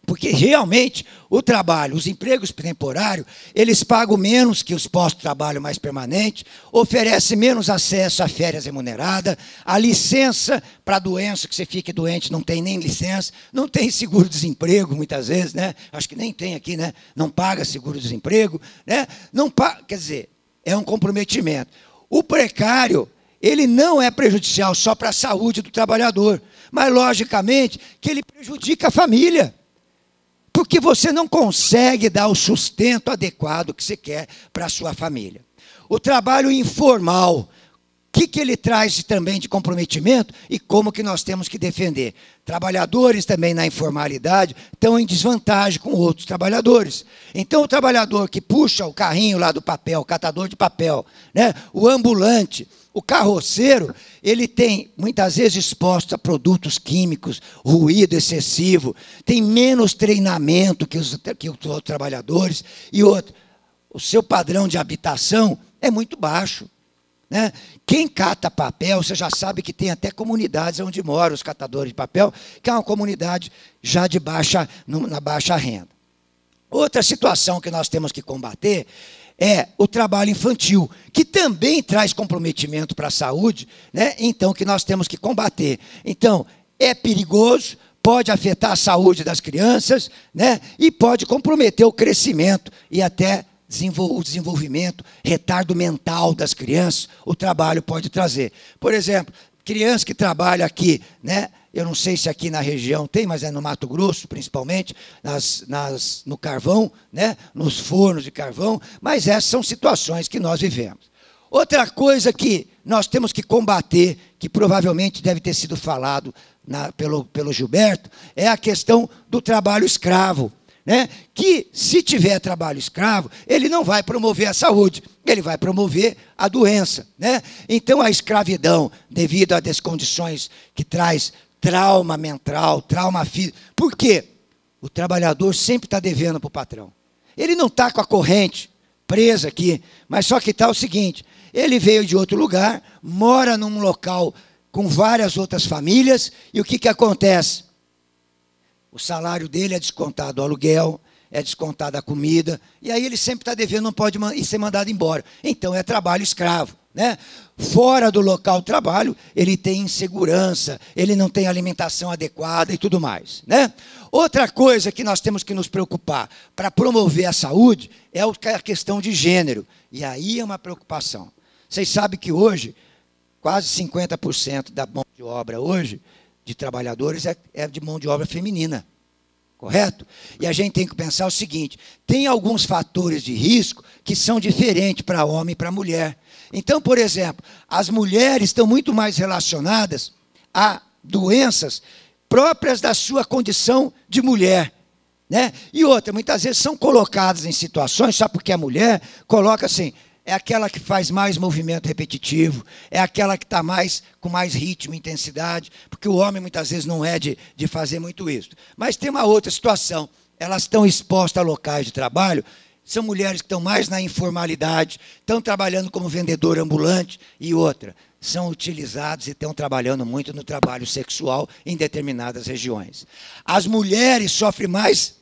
S1: Porque realmente o trabalho, os empregos temporários, eles pagam menos que os postos de trabalho mais permanentes, oferecem menos acesso a férias remuneradas, a licença para doença, que você fique doente, não tem nem licença, não tem seguro-desemprego muitas vezes, né? Acho que nem tem aqui, né? Não paga seguro-desemprego, né? Não paga, quer dizer, é um comprometimento. O precário, ele não é prejudicial só para a saúde do trabalhador, mas, logicamente, que ele prejudica a família. Porque você não consegue dar o sustento adequado que você quer para a sua família. O trabalho informal, o que ele traz também de comprometimento e como que nós temos que defender? Trabalhadores também na informalidade estão em desvantagem com outros trabalhadores. Então, o trabalhador que puxa o carrinho lá do papel, o catador de papel, né, o ambulante, o carroceiro, ele tem, muitas vezes, exposto a produtos químicos, ruído excessivo, tem menos treinamento que os outros trabalhadores, e outro, o seu padrão de habitação é muito baixo. Né? Quem cata papel, você já sabe que tem até comunidades onde moram os catadores de papel, que é uma comunidade já de na baixa renda. Outra situação que nós temos que combater é o trabalho infantil, que também traz comprometimento para a saúde, né? Então, que nós temos que combater. Então, é perigoso, pode afetar a saúde das crianças, né? E pode comprometer o crescimento e até o desenvolvimento, retardo mental das crianças, o trabalho pode trazer. Por exemplo, criança que trabalha aqui, né? Eu não sei se aqui na região tem, mas é no Mato Grosso, principalmente, no carvão, né? Nos fornos de carvão, mas essas são situações que nós vivemos. Outra coisa que nós temos que combater, que provavelmente deve ter sido falado pelo Gilberto, é a questão do trabalho escravo. Né? Que, se tiver trabalho escravo, ele não vai promover a saúde, ele vai promover a doença. Né? Então, a escravidão, devido a descondições que traz trauma mental, trauma físico. Por quê? O trabalhador sempre está devendo para o patrão. Ele não está com a corrente presa aqui, mas só que está o seguinte, ele veio de outro lugar, mora num local com várias outras famílias, e o que acontece? O salário dele é descontado o aluguel, é descontada a comida, e aí ele sempre está devendo, não pode ser mandado embora. Então, é trabalho escravo. Né? Fora do local de trabalho, ele tem insegurança, ele não tem alimentação adequada e tudo mais. Né? Outra coisa que nós temos que nos preocupar para promover a saúde é a questão de gênero. E aí é uma preocupação. Vocês sabem que hoje, quase 50% da mão de obra hoje, de trabalhadores, é de mão de obra feminina. Correto? E a gente tem que pensar o seguinte, tem alguns fatores de risco que são diferentes para homem e para mulher. Então, por exemplo, as mulheres estão muito mais relacionadas a doenças próprias da sua condição de mulher. Né? E outra, muitas vezes são colocadas em situações, só porque a mulher coloca assim, é aquela que faz mais movimento repetitivo, é aquela que está com mais ritmo e intensidade, porque o homem muitas vezes não é de fazer muito isso. Mas tem uma outra situação, elas estão expostas a locais de trabalho, são mulheres que estão mais na informalidade, estão trabalhando como vendedor ambulante, e outra, são utilizados e estão trabalhando muito no trabalho sexual em determinadas regiões. As mulheres sofrem mais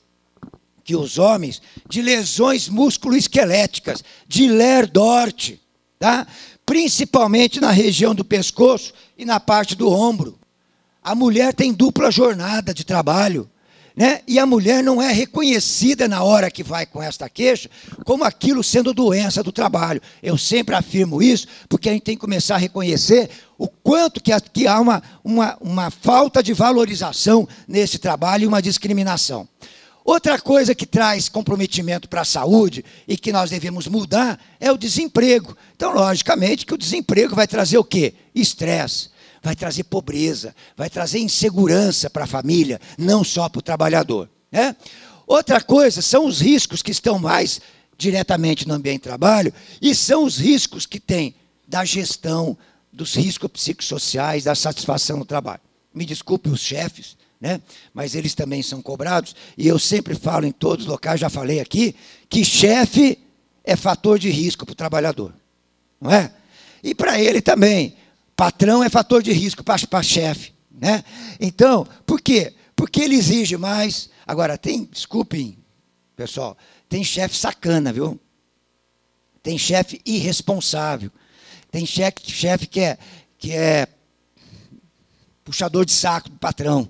S1: que os homens, de lesões musculoesqueléticas, de Ler-Dort, tá? Principalmente na região do pescoço e na parte do ombro. A mulher tem dupla jornada de trabalho, né? E a mulher não é reconhecida na hora que vai com esta queixa, como aquilo sendo doença do trabalho. Eu sempre afirmo isso, porque a gente tem que começar a reconhecer o quanto que há uma falta de valorização nesse trabalho e uma discriminação. Outra coisa que traz comprometimento para a saúde e que nós devemos mudar é o desemprego. Então, logicamente, que o desemprego vai trazer o quê? Estresse, vai trazer pobreza, vai trazer insegurança para a família, não só para o trabalhador. Né? Outra coisa são os riscos que estão mais diretamente no ambiente de trabalho e são os riscos que tem da gestão, dos riscos psicossociais, da satisfação no trabalho. Me desculpe os chefes, né? Mas eles também são cobrados, e eu sempre falo em todos os locais, já falei aqui, que chefe é fator de risco para o trabalhador, não é? E para ele também, patrão é fator de risco para chefe, né? Então, por quê? Porque ele exige mais. Agora, desculpem, pessoal, tem chefe sacana, viu? Tem chefe irresponsável, tem chefe que é puxador de saco do patrão,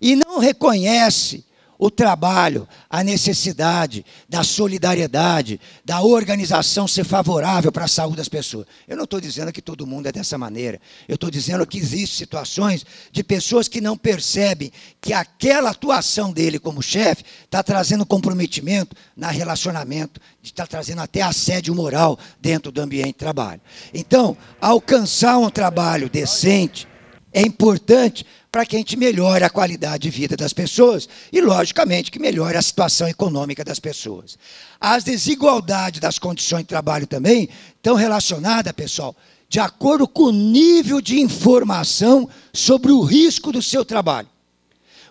S1: e não reconhece o trabalho, a necessidade da solidariedade, da organização ser favorável para a saúde das pessoas. Eu não estou dizendo que todo mundo é dessa maneira. Eu estou dizendo que existem situações de pessoas que não percebem que aquela atuação dele como chefe está trazendo comprometimento no relacionamento, está trazendo até assédio moral dentro do ambiente de trabalho. Então, alcançar um trabalho decente é importante para que a gente melhore a qualidade de vida das pessoas e, logicamente, que melhore a situação econômica das pessoas. As desigualdades das condições de trabalho também estão relacionadas, pessoal, de acordo com o nível de informação sobre o risco do seu trabalho.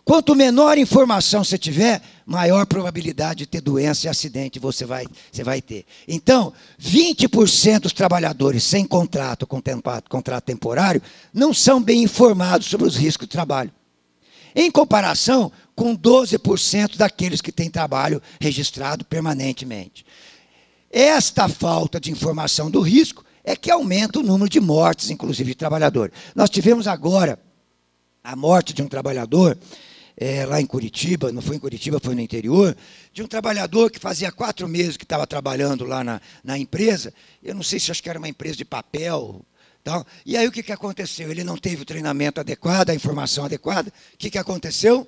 S1: Quanto menor informação você tiver, maior probabilidade de ter doença e acidente você vai ter. Então, 20% dos trabalhadores sem contrato, com contrato temporário, não são bem informados sobre os riscos de trabalho. Em comparação com 12% daqueles que têm trabalho registrado permanentemente. Esta falta de informação do risco é que aumenta o número de mortes, inclusive de trabalhadores. Nós tivemos agora a morte de um trabalhador, lá em Curitiba, não foi em Curitiba, foi no interior, de um trabalhador que fazia 4 meses que estava trabalhando lá na empresa, eu não sei se acho que era uma empresa de papel, tal. E aí o que aconteceu? Ele não teve o treinamento adequado, a informação adequada, o que aconteceu?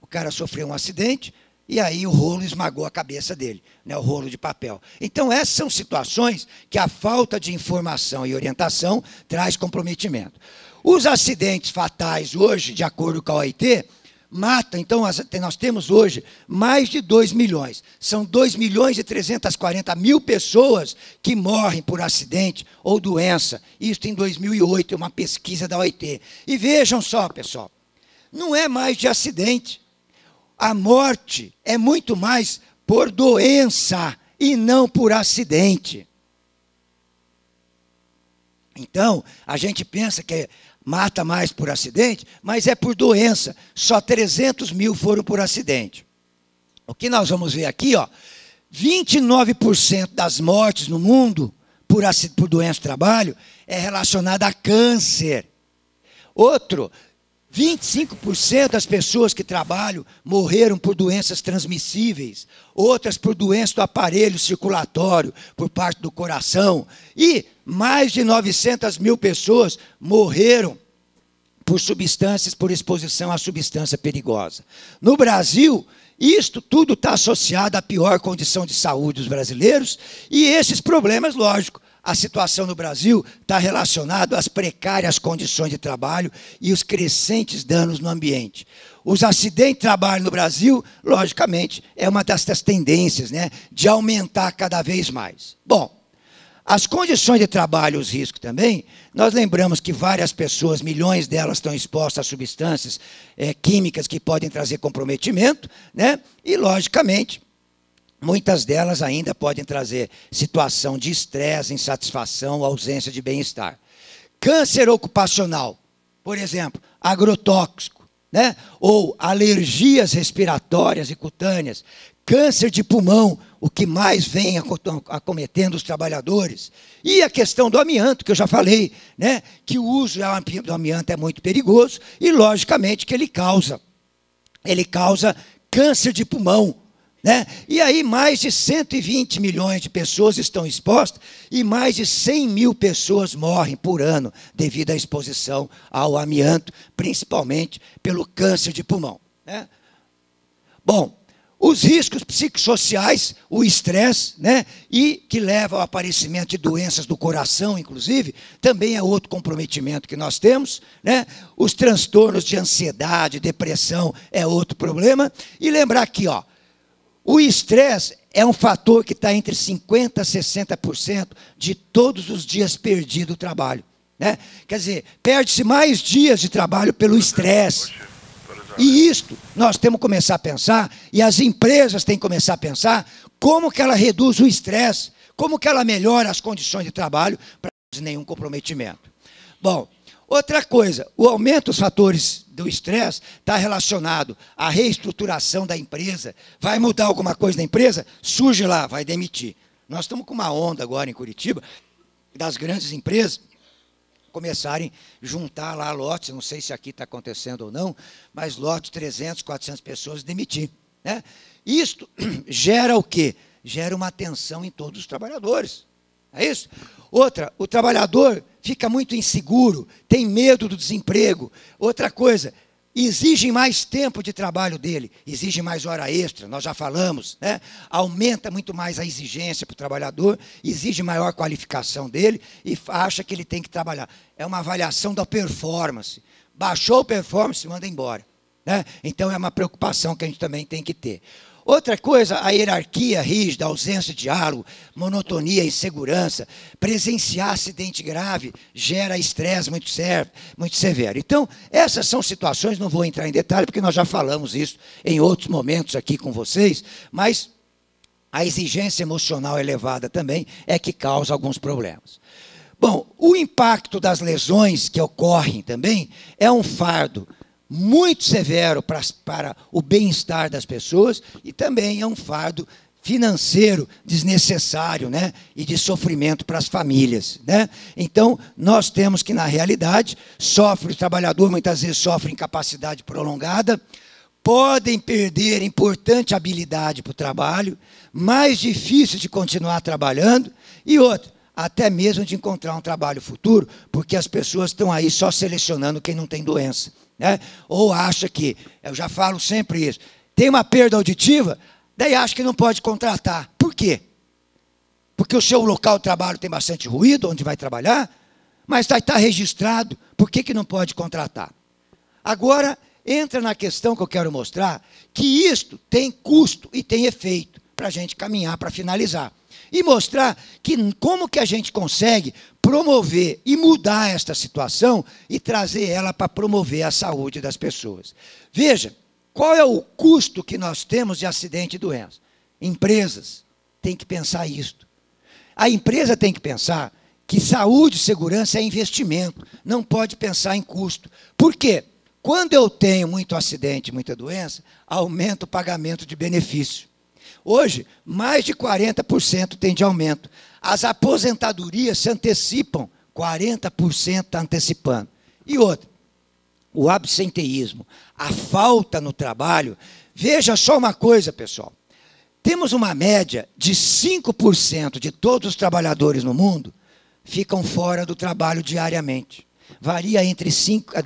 S1: O cara sofreu um acidente, e aí o rolo esmagou a cabeça dele, né, o rolo de papel. Então essas são situações que a falta de informação e orientação traz comprometimento. Os acidentes fatais hoje, de acordo com a OIT, matam, então nós temos hoje mais de 2 milhões. São 2.340.000 pessoas que morrem por acidente ou doença. Isso em 2008, é uma pesquisa da OIT. E vejam só, pessoal, não é mais de acidente. A morte é muito mais por doença e não por acidente. Então, a gente pensa que mata mais por acidente, mas é por doença. Só 300 mil foram por acidente. O que nós vamos ver aqui, ó, 29% das mortes no mundo por doença do trabalho é relacionada a câncer. Outro, 25% das pessoas que trabalham morreram por doenças transmissíveis, outras por doença do aparelho circulatório, por parte do coração, e mais de 900 mil pessoas morreram por substâncias, por exposição a substância perigosa. No Brasil, isto tudo está associado à pior condição de saúde dos brasileiros, e esses problemas, lógico, a situação no Brasil está relacionada às precárias condições de trabalho e os crescentes danos no ambiente. Os acidentes de trabalho no Brasil, logicamente, é uma dessas tendências, né, de aumentar cada vez mais. Bom, as condições de trabalho, os riscos também, nós lembramos que várias pessoas, milhões delas estão expostas a substâncias químicas que podem trazer comprometimento, né, e, logicamente, muitas delas ainda podem trazer situação de estresse, insatisfação, ausência de bem-estar. Câncer ocupacional, por exemplo, agrotóxico, né? Ou alergias respiratórias e cutâneas, câncer de pulmão, o que mais vem acometendo os trabalhadores. E a questão do amianto, que eu já falei, né? Que o uso do amianto é muito perigoso e, logicamente, que ele causa câncer de pulmão, né? E aí mais de 120 milhões de pessoas estão expostas e mais de 100 mil pessoas morrem por ano devido à exposição ao amianto, principalmente pelo câncer de pulmão, né? Bom, os riscos psicossociais, o estresse, né, e que leva ao aparecimento de doenças do coração, inclusive, também é outro comprometimento que nós temos, né? Os transtornos de ansiedade, depressão é outro problema. E lembrar aqui, ó, o estresse é um fator que está entre 50% a 60% de todos os dias perdidos do trabalho, né? Quer dizer, perde-se mais dias de trabalho pelo estresse. E isto nós temos que começar a pensar, e as empresas têm que começar a pensar, como que ela reduz o estresse, como que ela melhora as condições de trabalho para não ter nenhum comprometimento. Bom, outra coisa, o aumento dos fatores do estresse está relacionado à reestruturação da empresa. Vai mudar alguma coisa na empresa? Surge lá, vai demitir. Nós estamos com uma onda agora em Curitiba, das grandes empresas, começarem a juntar lá lotes, não sei se aqui está acontecendo ou não, mas lotes, 300, 400 pessoas demitir. Né? Isto gera o quê? Gera uma tensão em todos os trabalhadores. É isso? Outra, o trabalhador fica muito inseguro, tem medo do desemprego. Outra coisa, exige mais tempo de trabalho dele, exige mais hora extra, nós já falamos, né? Aumenta muito mais a exigência para o trabalhador, exige maior qualificação dele e acha que ele tem que trabalhar. É uma avaliação da performance. Baixou a performance, manda embora. Né? Então, é uma preocupação que a gente também tem que ter. Outra coisa, a hierarquia rígida, a ausência de diálogo, monotonia e insegurança, presenciar acidente grave gera estresse muito severo. Então, essas são situações, não vou entrar em detalhe, porque nós já falamos isso em outros momentos aqui com vocês, mas a exigência emocional elevada também é que causa alguns problemas. Bom, o impacto das lesões que ocorrem também é um fardo muito severo para o bem-estar das pessoas e também é um fardo financeiro desnecessário, né? E de sofrimento para as famílias. Né? Então, nós temos que, na realidade, o trabalhador muitas vezes sofre incapacidade prolongada, podem perder importante habilidade para o trabalho, mais difícil de continuar trabalhando, e outra, até mesmo de encontrar um trabalho futuro, porque as pessoas estão aí só selecionando quem não tem doença. Né? Ou acha que, eu já falo sempre isso, tem uma perda auditiva, daí acha que não pode contratar. Por quê? Porque o seu local de trabalho tem bastante ruído, onde vai trabalhar, mas está registrado, por que não pode contratar? Agora, entra na questão que eu quero mostrar, que isto tem custo e tem efeito, para a gente caminhar, para finalizar. E mostrar que como que a gente consegue promover e mudar esta situação e trazer ela para promover a saúde das pessoas. Veja, qual é o custo que nós temos de acidente e doença? Empresas têm que pensar isto. A empresa tem que pensar que saúde e segurança é investimento, não pode pensar em custo. Por quê? Quando eu tenho muito acidente, muita doença, aumenta o pagamento de benefício. Hoje, mais de 40% tem de aumento. As aposentadorias se antecipam, 40% está antecipando. E outra, o absenteísmo, a falta no trabalho. Veja só uma coisa, pessoal. Temos uma média de 5% de todos os trabalhadores no mundo ficam fora do trabalho diariamente. Varia entre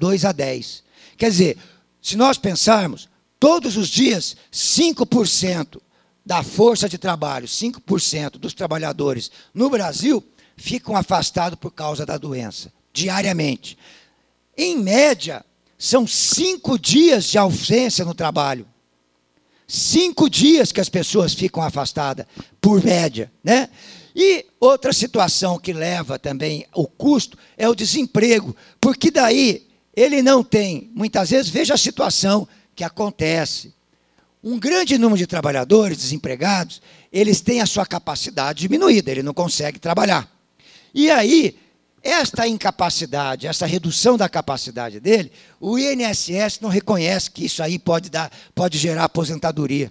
S1: 2 a 10. Quer dizer, se nós pensarmos, todos os dias, 5% da força de trabalho, 5% dos trabalhadores no Brasil ficam afastados por causa da doença, diariamente. Em média, são 5 dias de ausência no trabalho. 5 dias que as pessoas ficam afastadas, por média. Né? E outra situação que leva também o custo é o desemprego, porque daí ele não tem, muitas vezes, veja a situação que acontece. Um grande número de trabalhadores desempregados, eles têm a sua capacidade diminuída, ele não consegue trabalhar. E aí, esta incapacidade, essa redução da capacidade dele, o INSS não reconhece que isso aí pode gerar aposentadoria.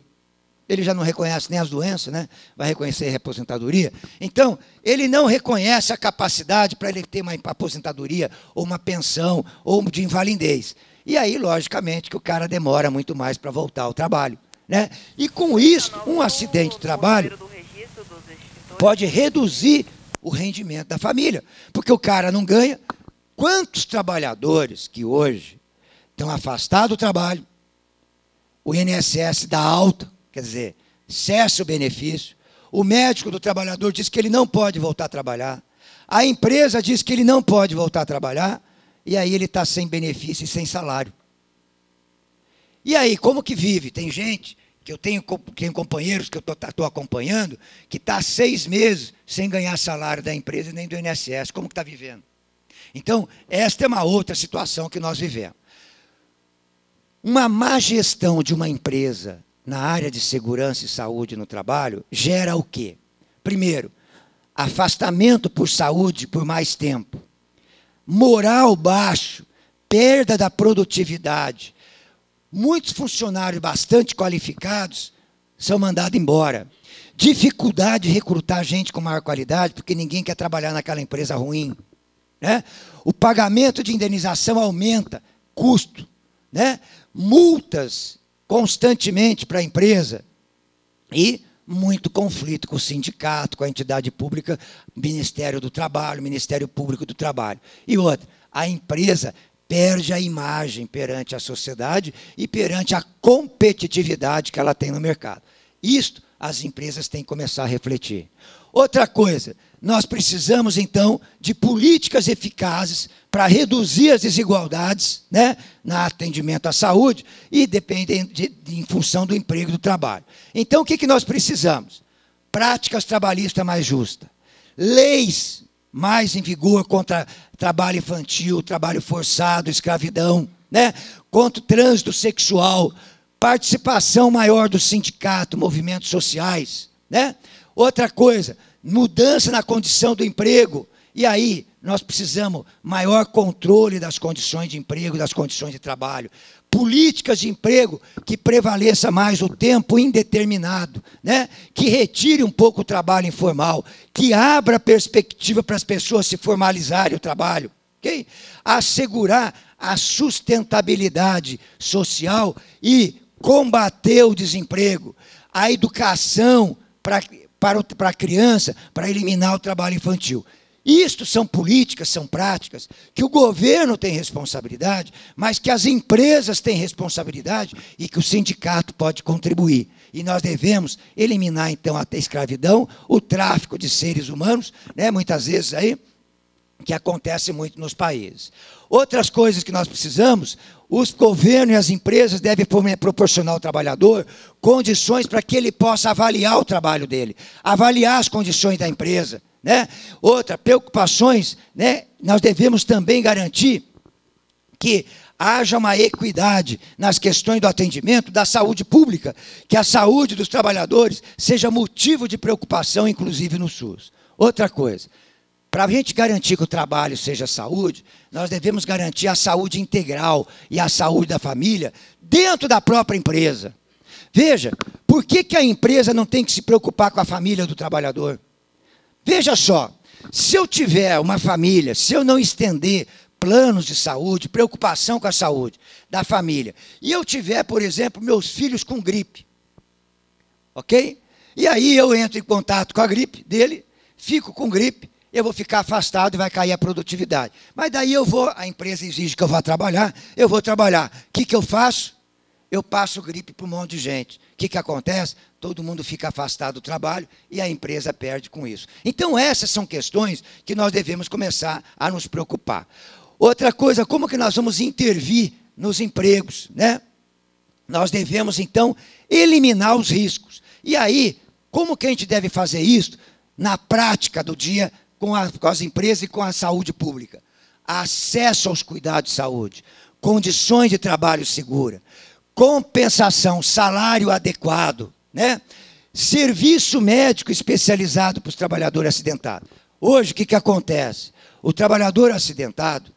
S1: Ele já não reconhece nem as doenças, né? Vai reconhecer a aposentadoria. Então, ele não reconhece a capacidade para ele ter uma aposentadoria, ou uma pensão, ou de invalidez. E aí, logicamente, que o cara demora muito mais para voltar ao trabalho. Né? E com isso, um acidente de trabalho pode reduzir o rendimento da família. Porque o cara não ganha. Quantos trabalhadores que hoje estão afastados do trabalho, o INSS dá alta, quer dizer, cessa o benefício, o médico do trabalhador diz que ele não pode voltar a trabalhar, a empresa diz que ele não pode voltar a trabalhar, e aí ele está sem benefício e sem salário. E aí, como que vive? Tem gente, que eu tenho companheiros que eu estou acompanhando, que está 6 meses sem ganhar salário da empresa nem do INSS. Como que está vivendo? Então, esta é uma outra situação que nós vivemos. Uma má gestão de uma empresa na área de segurança e saúde no trabalho gera o quê? Primeiro, afastamento por saúde por mais tempo. Moral baixo, perda da produtividade. Muitos funcionários bastante qualificados são mandados embora. Dificuldade de recrutar gente com maior qualidade, porque ninguém quer trabalhar naquela empresa ruim. né? O pagamento de indenização aumenta, custo, né? Multas constantemente para a empresa e muito conflito com o sindicato, com a entidade pública, Ministério do Trabalho, Ministério Público do Trabalho. E outra, a empresa perde a imagem perante a sociedade e perante a competitividade que ela tem no mercado. Isto as empresas têm que começar a refletir. Outra coisa, nós precisamos, então, de políticas eficazes para reduzir as desigualdades, né, no atendimento à saúde e em função do emprego e do trabalho. Então, o que nós precisamos? Práticas trabalhistas mais justas, leis mais em vigor contra trabalho infantil, trabalho forçado, escravidão, né, contra o trânsito sexual, participação maior do sindicato, movimentos sociais, né? Outra coisa, mudança na condição do emprego. E aí, nós precisamos maior controle das condições de emprego, das condições de trabalho. Políticas de emprego que prevaleça mais o tempo indeterminado, né? Que retire um pouco o trabalho informal, que abra perspectiva para as pessoas se formalizarem o trabalho. Okay? Assegurar a sustentabilidade social e combater o desemprego. A educação para a criança, para eliminar o trabalho infantil. Isto são políticas, são práticas, que o governo tem responsabilidade, mas que as empresas têm responsabilidade e que o sindicato pode contribuir. E nós devemos eliminar, então, a escravidão, o tráfico de seres humanos, né, muitas vezes aí, que acontece muito nos países. Outras coisas que nós precisamos, os governos e as empresas devem proporcionar ao trabalhador condições para que ele possa avaliar o trabalho dele, avaliar as condições da empresa, né? Outra, preocupações, né? Nós devemos também garantir que haja uma equidade nas questões do atendimento, da saúde pública, que a saúde dos trabalhadores seja motivo de preocupação, inclusive no SUS. Outra coisa, para a gente garantir que o trabalho seja saúde, nós devemos garantir a saúde integral e a saúde da família dentro da própria empresa. Veja, por que a empresa não tem que se preocupar com a família do trabalhador? Veja só, se eu tiver uma família, se eu não estender planos de saúde, preocupação com a saúde da família, e eu tiver, por exemplo, meus filhos com gripe, ok? E aí eu entro em contato com a gripe dele, fico com gripe, eu vou ficar afastado e vai cair a produtividade. Mas daí a empresa exige que eu vá trabalhar, eu vou trabalhar. O que eu faço? Eu passo gripe para um monte de gente. O que acontece? Todo mundo fica afastado do trabalho e a empresa perde com isso. Então, essas são questões que nós devemos começar a nos preocupar. Outra coisa, como que nós vamos intervir nos empregos, né? Nós devemos, então, eliminar os riscos. E aí, como que a gente deve fazer isso na prática do dia com as empresas e com a saúde pública? Acesso aos cuidados de saúde, condições de trabalho segura, compensação, salário adequado, né? Serviço médico especializado para os trabalhadores acidentados. Hoje, o que acontece? O trabalhador acidentado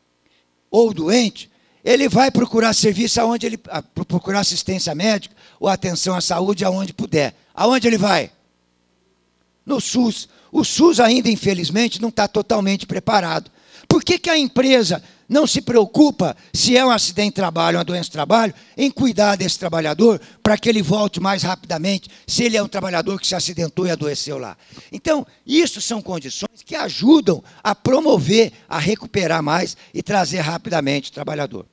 S1: ou doente, ele vai procurar serviço aonde ele procurar assistência médica ou atenção à saúde aonde puder. Aonde ele vai? No SUS. O SUS ainda, infelizmente, não está totalmente preparado. Por que a empresa não se preocupa, se é um acidente de trabalho, uma doença de trabalho, em cuidar desse trabalhador para que ele volte mais rapidamente, se ele é um trabalhador que se acidentou e adoeceu lá? Então, isso são condições que ajudam a promover, a recuperar mais e trazer rapidamente o trabalhador.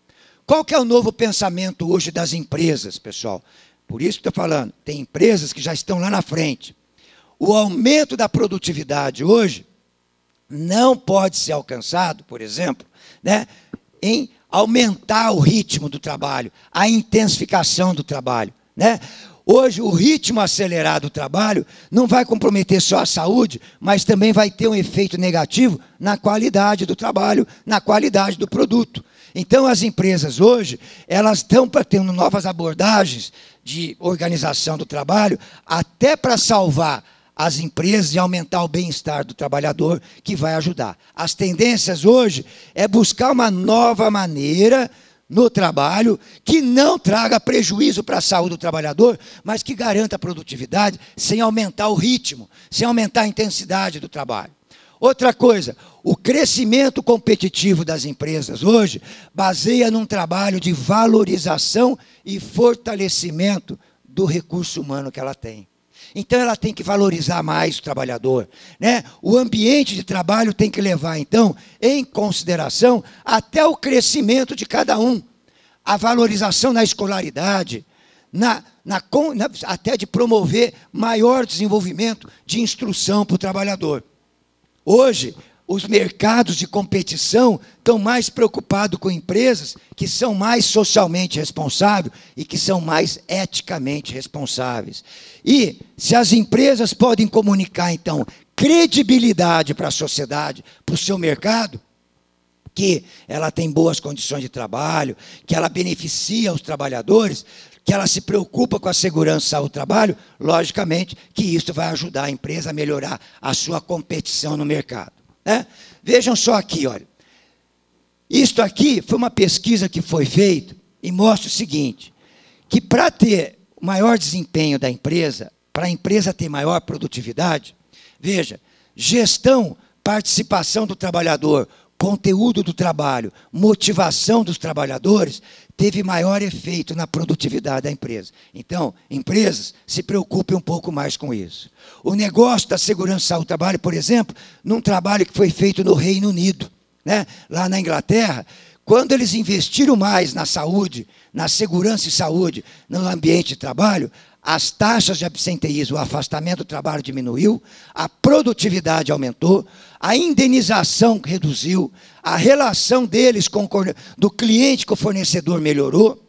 S1: Qual que é o novo pensamento hoje das empresas, pessoal? Por isso que estou falando, tem empresas que já estão lá na frente. O aumento da produtividade hoje não pode ser alcançado, por exemplo, né, em aumentar o ritmo do trabalho, a intensificação do trabalho, né? Hoje, o ritmo acelerado do trabalho não vai comprometer só a saúde, mas também vai ter um efeito negativo na qualidade do trabalho, na qualidade do produto. Então, as empresas hoje, elas estão tendo novas abordagens de organização do trabalho, até para salvar as empresas e aumentar o bem-estar do trabalhador, que vai ajudar. As tendências hoje é buscar uma nova maneira no trabalho que não traga prejuízo para a saúde do trabalhador, mas que garanta a produtividade sem aumentar o ritmo, sem aumentar a intensidade do trabalho. Outra coisa, o crescimento competitivo das empresas hoje baseia num trabalho de valorização e fortalecimento do recurso humano que ela tem. Então, ela tem que valorizar mais o trabalhador, né? O ambiente de trabalho tem que levar, então, em consideração até o crescimento de cada um. A valorização na escolaridade, até de promover maior desenvolvimento de instrução para o trabalhador. Hoje, os mercados de competição estão mais preocupados com empresas que são mais socialmente responsáveis e que são mais eticamente responsáveis. E se as empresas podem comunicar, então, credibilidade para a sociedade, para o seu mercado, que ela tem boas condições de trabalho, que ela beneficia os trabalhadores, que ela se preocupa com a segurança e saúde do trabalho, logicamente que isso vai ajudar a empresa a melhorar a sua competição no mercado, né? Vejam só aqui, olha. Isto aqui foi uma pesquisa que foi feita e mostra o seguinte, que para ter o maior desempenho da empresa, para a empresa ter maior produtividade, veja, gestão, participação do trabalhador, conteúdo do trabalho, motivação dos trabalhadores, teve maior efeito na produtividade da empresa. Então, empresas se preocupem um pouco mais com isso. O negócio da segurança e saúde do trabalho, por exemplo, num trabalho que foi feito no Reino Unido, né? Lá na Inglaterra, quando eles investiram mais na saúde, na segurança e saúde, no ambiente de trabalho, as taxas de absenteísmo, o afastamento do trabalho diminuiu, a produtividade aumentou, a indenização reduziu, a relação deles do cliente com o fornecedor melhorou,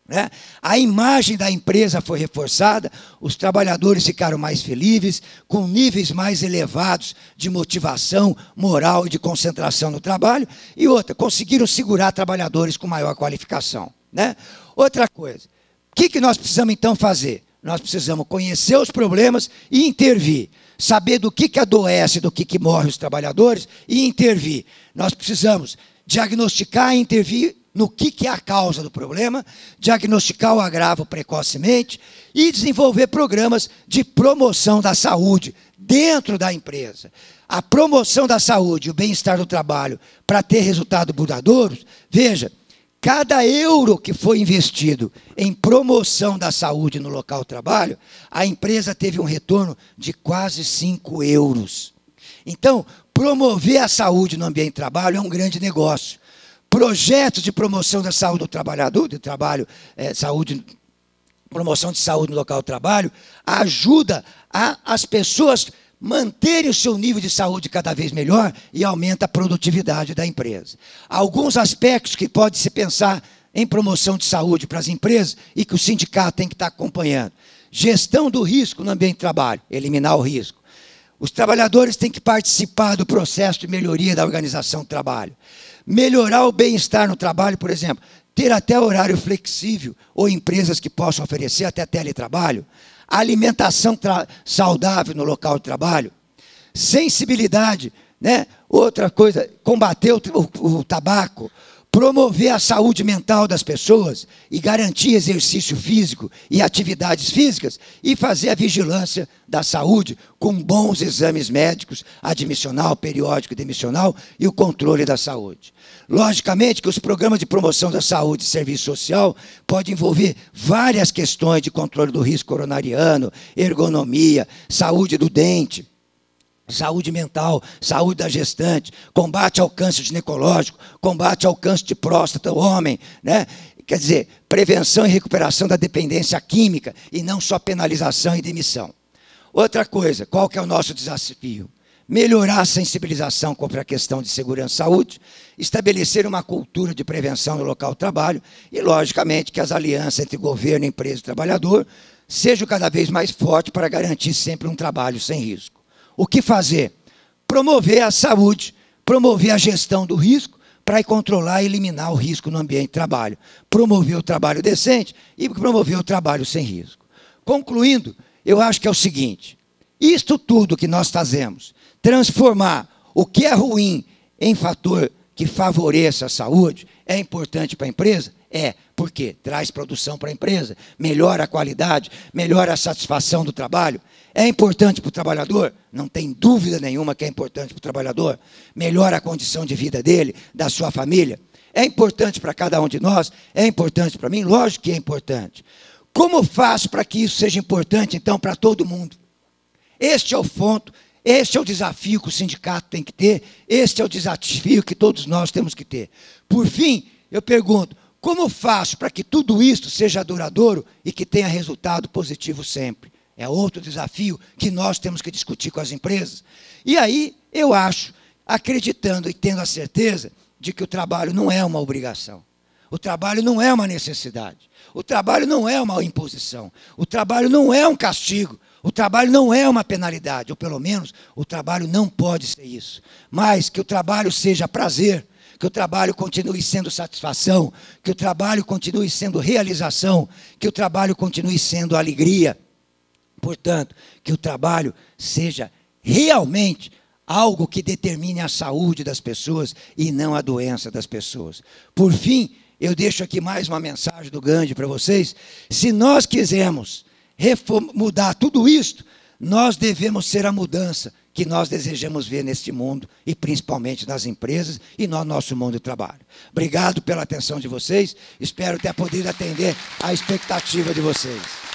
S1: né? A imagem da empresa foi reforçada, os trabalhadores ficaram mais felizes, com níveis mais elevados de motivação, moral e de concentração no trabalho, e outra, conseguiram segurar trabalhadores com maior qualificação, né? Outra coisa, o que nós precisamos então fazer? Nós precisamos conhecer os problemas e intervir. Saber do que adoece, do que morre os trabalhadores e intervir. Nós precisamos diagnosticar e intervir no que é a causa do problema, diagnosticar o agravo precocemente e desenvolver programas de promoção da saúde dentro da empresa. A promoção da saúde e o bem-estar do trabalho para ter resultados duradouros, veja, cada euro que foi investido em promoção da saúde no local de trabalho, a empresa teve um retorno de quase 5 euros. Então, promover a saúde no ambiente de trabalho é um grande negócio. Projetos de promoção da saúde do trabalhador, promoção de saúde no local de trabalho, ajuda as pessoas manterem o seu nível de saúde cada vez melhor e aumenta a produtividade da empresa. Alguns aspectos que pode se pensar em promoção de saúde para as empresas e que o sindicato tem que estar acompanhando. Gestão do risco no ambiente de trabalho, eliminar o risco. Os trabalhadores têm que participar do processo de melhoria da organização do trabalho. Melhorar o bem-estar no trabalho, por exemplo, ter até horário flexível ou empresas que possam oferecer até teletrabalho. Alimentação saudável no local de trabalho, sensibilidade, né? Outra coisa, combater o tabaco, promover a saúde mental das pessoas e garantir exercício físico e atividades físicas e fazer a vigilância da saúde com bons exames médicos, admissional, periódico e demissional e o controle da saúde. Logicamente que os programas de promoção da saúde e serviço social podem envolver várias questões de controle do risco coronariano, ergonomia, saúde do dente, saúde mental, saúde da gestante, combate ao câncer ginecológico, combate ao câncer de próstata do homem, né? Quer dizer, prevenção e recuperação da dependência química e não só penalização e demissão. Outra coisa, qual que é o nosso desafio? Melhorar a sensibilização contra a questão de segurança e saúde, estabelecer uma cultura de prevenção no local de trabalho e, logicamente, que as alianças entre governo, empresa e trabalhador sejam cada vez mais fortes para garantir sempre um trabalho sem risco. O que fazer? Promover a saúde, promover a gestão do risco para controlar e eliminar o risco no ambiente de trabalho. Promover o trabalho decente e promover o trabalho sem risco. Concluindo, eu acho que é o seguinte, isto tudo que nós fazemos, transformar o que é ruim em fator que favoreça a saúde, é importante para a empresa? É, porque traz produção para a empresa, melhora a qualidade, melhora a satisfação do trabalho, É importante para o trabalhador? Não tem dúvida nenhuma que é importante para o trabalhador. Melhora a condição de vida dele, da sua família. É importante para cada um de nós? É importante para mim? Lógico que é importante. Como faço para que isso seja importante, então, para todo mundo? Este é o ponto, este é o desafio que o sindicato tem que ter, este é o desafio que todos nós temos que ter. Por fim, eu pergunto, como faço para que tudo isso seja duradouro e que tenha resultado positivo sempre? É outro desafio que nós temos que discutir com as empresas. E aí, eu acho, acreditando e tendo a certeza de que o trabalho não é uma obrigação. O trabalho não é uma necessidade. O trabalho não é uma imposição. O trabalho não é um castigo. O trabalho não é uma penalidade. Ou, pelo menos, o trabalho não pode ser isso. Mas que o trabalho seja prazer, que o trabalho continue sendo satisfação, que o trabalho continue sendo realização, que o trabalho continue sendo alegria. Portanto, que o trabalho seja realmente algo que determine a saúde das pessoas e não a doença das pessoas. Por fim, eu deixo aqui mais uma mensagem do Gandhi para vocês. Se nós quisermos mudar tudo isto, nós devemos ser a mudança que nós desejamos ver neste mundo, e principalmente nas empresas e no nosso mundo do trabalho. Obrigado pela atenção de vocês, espero ter podido atender à expectativa de vocês.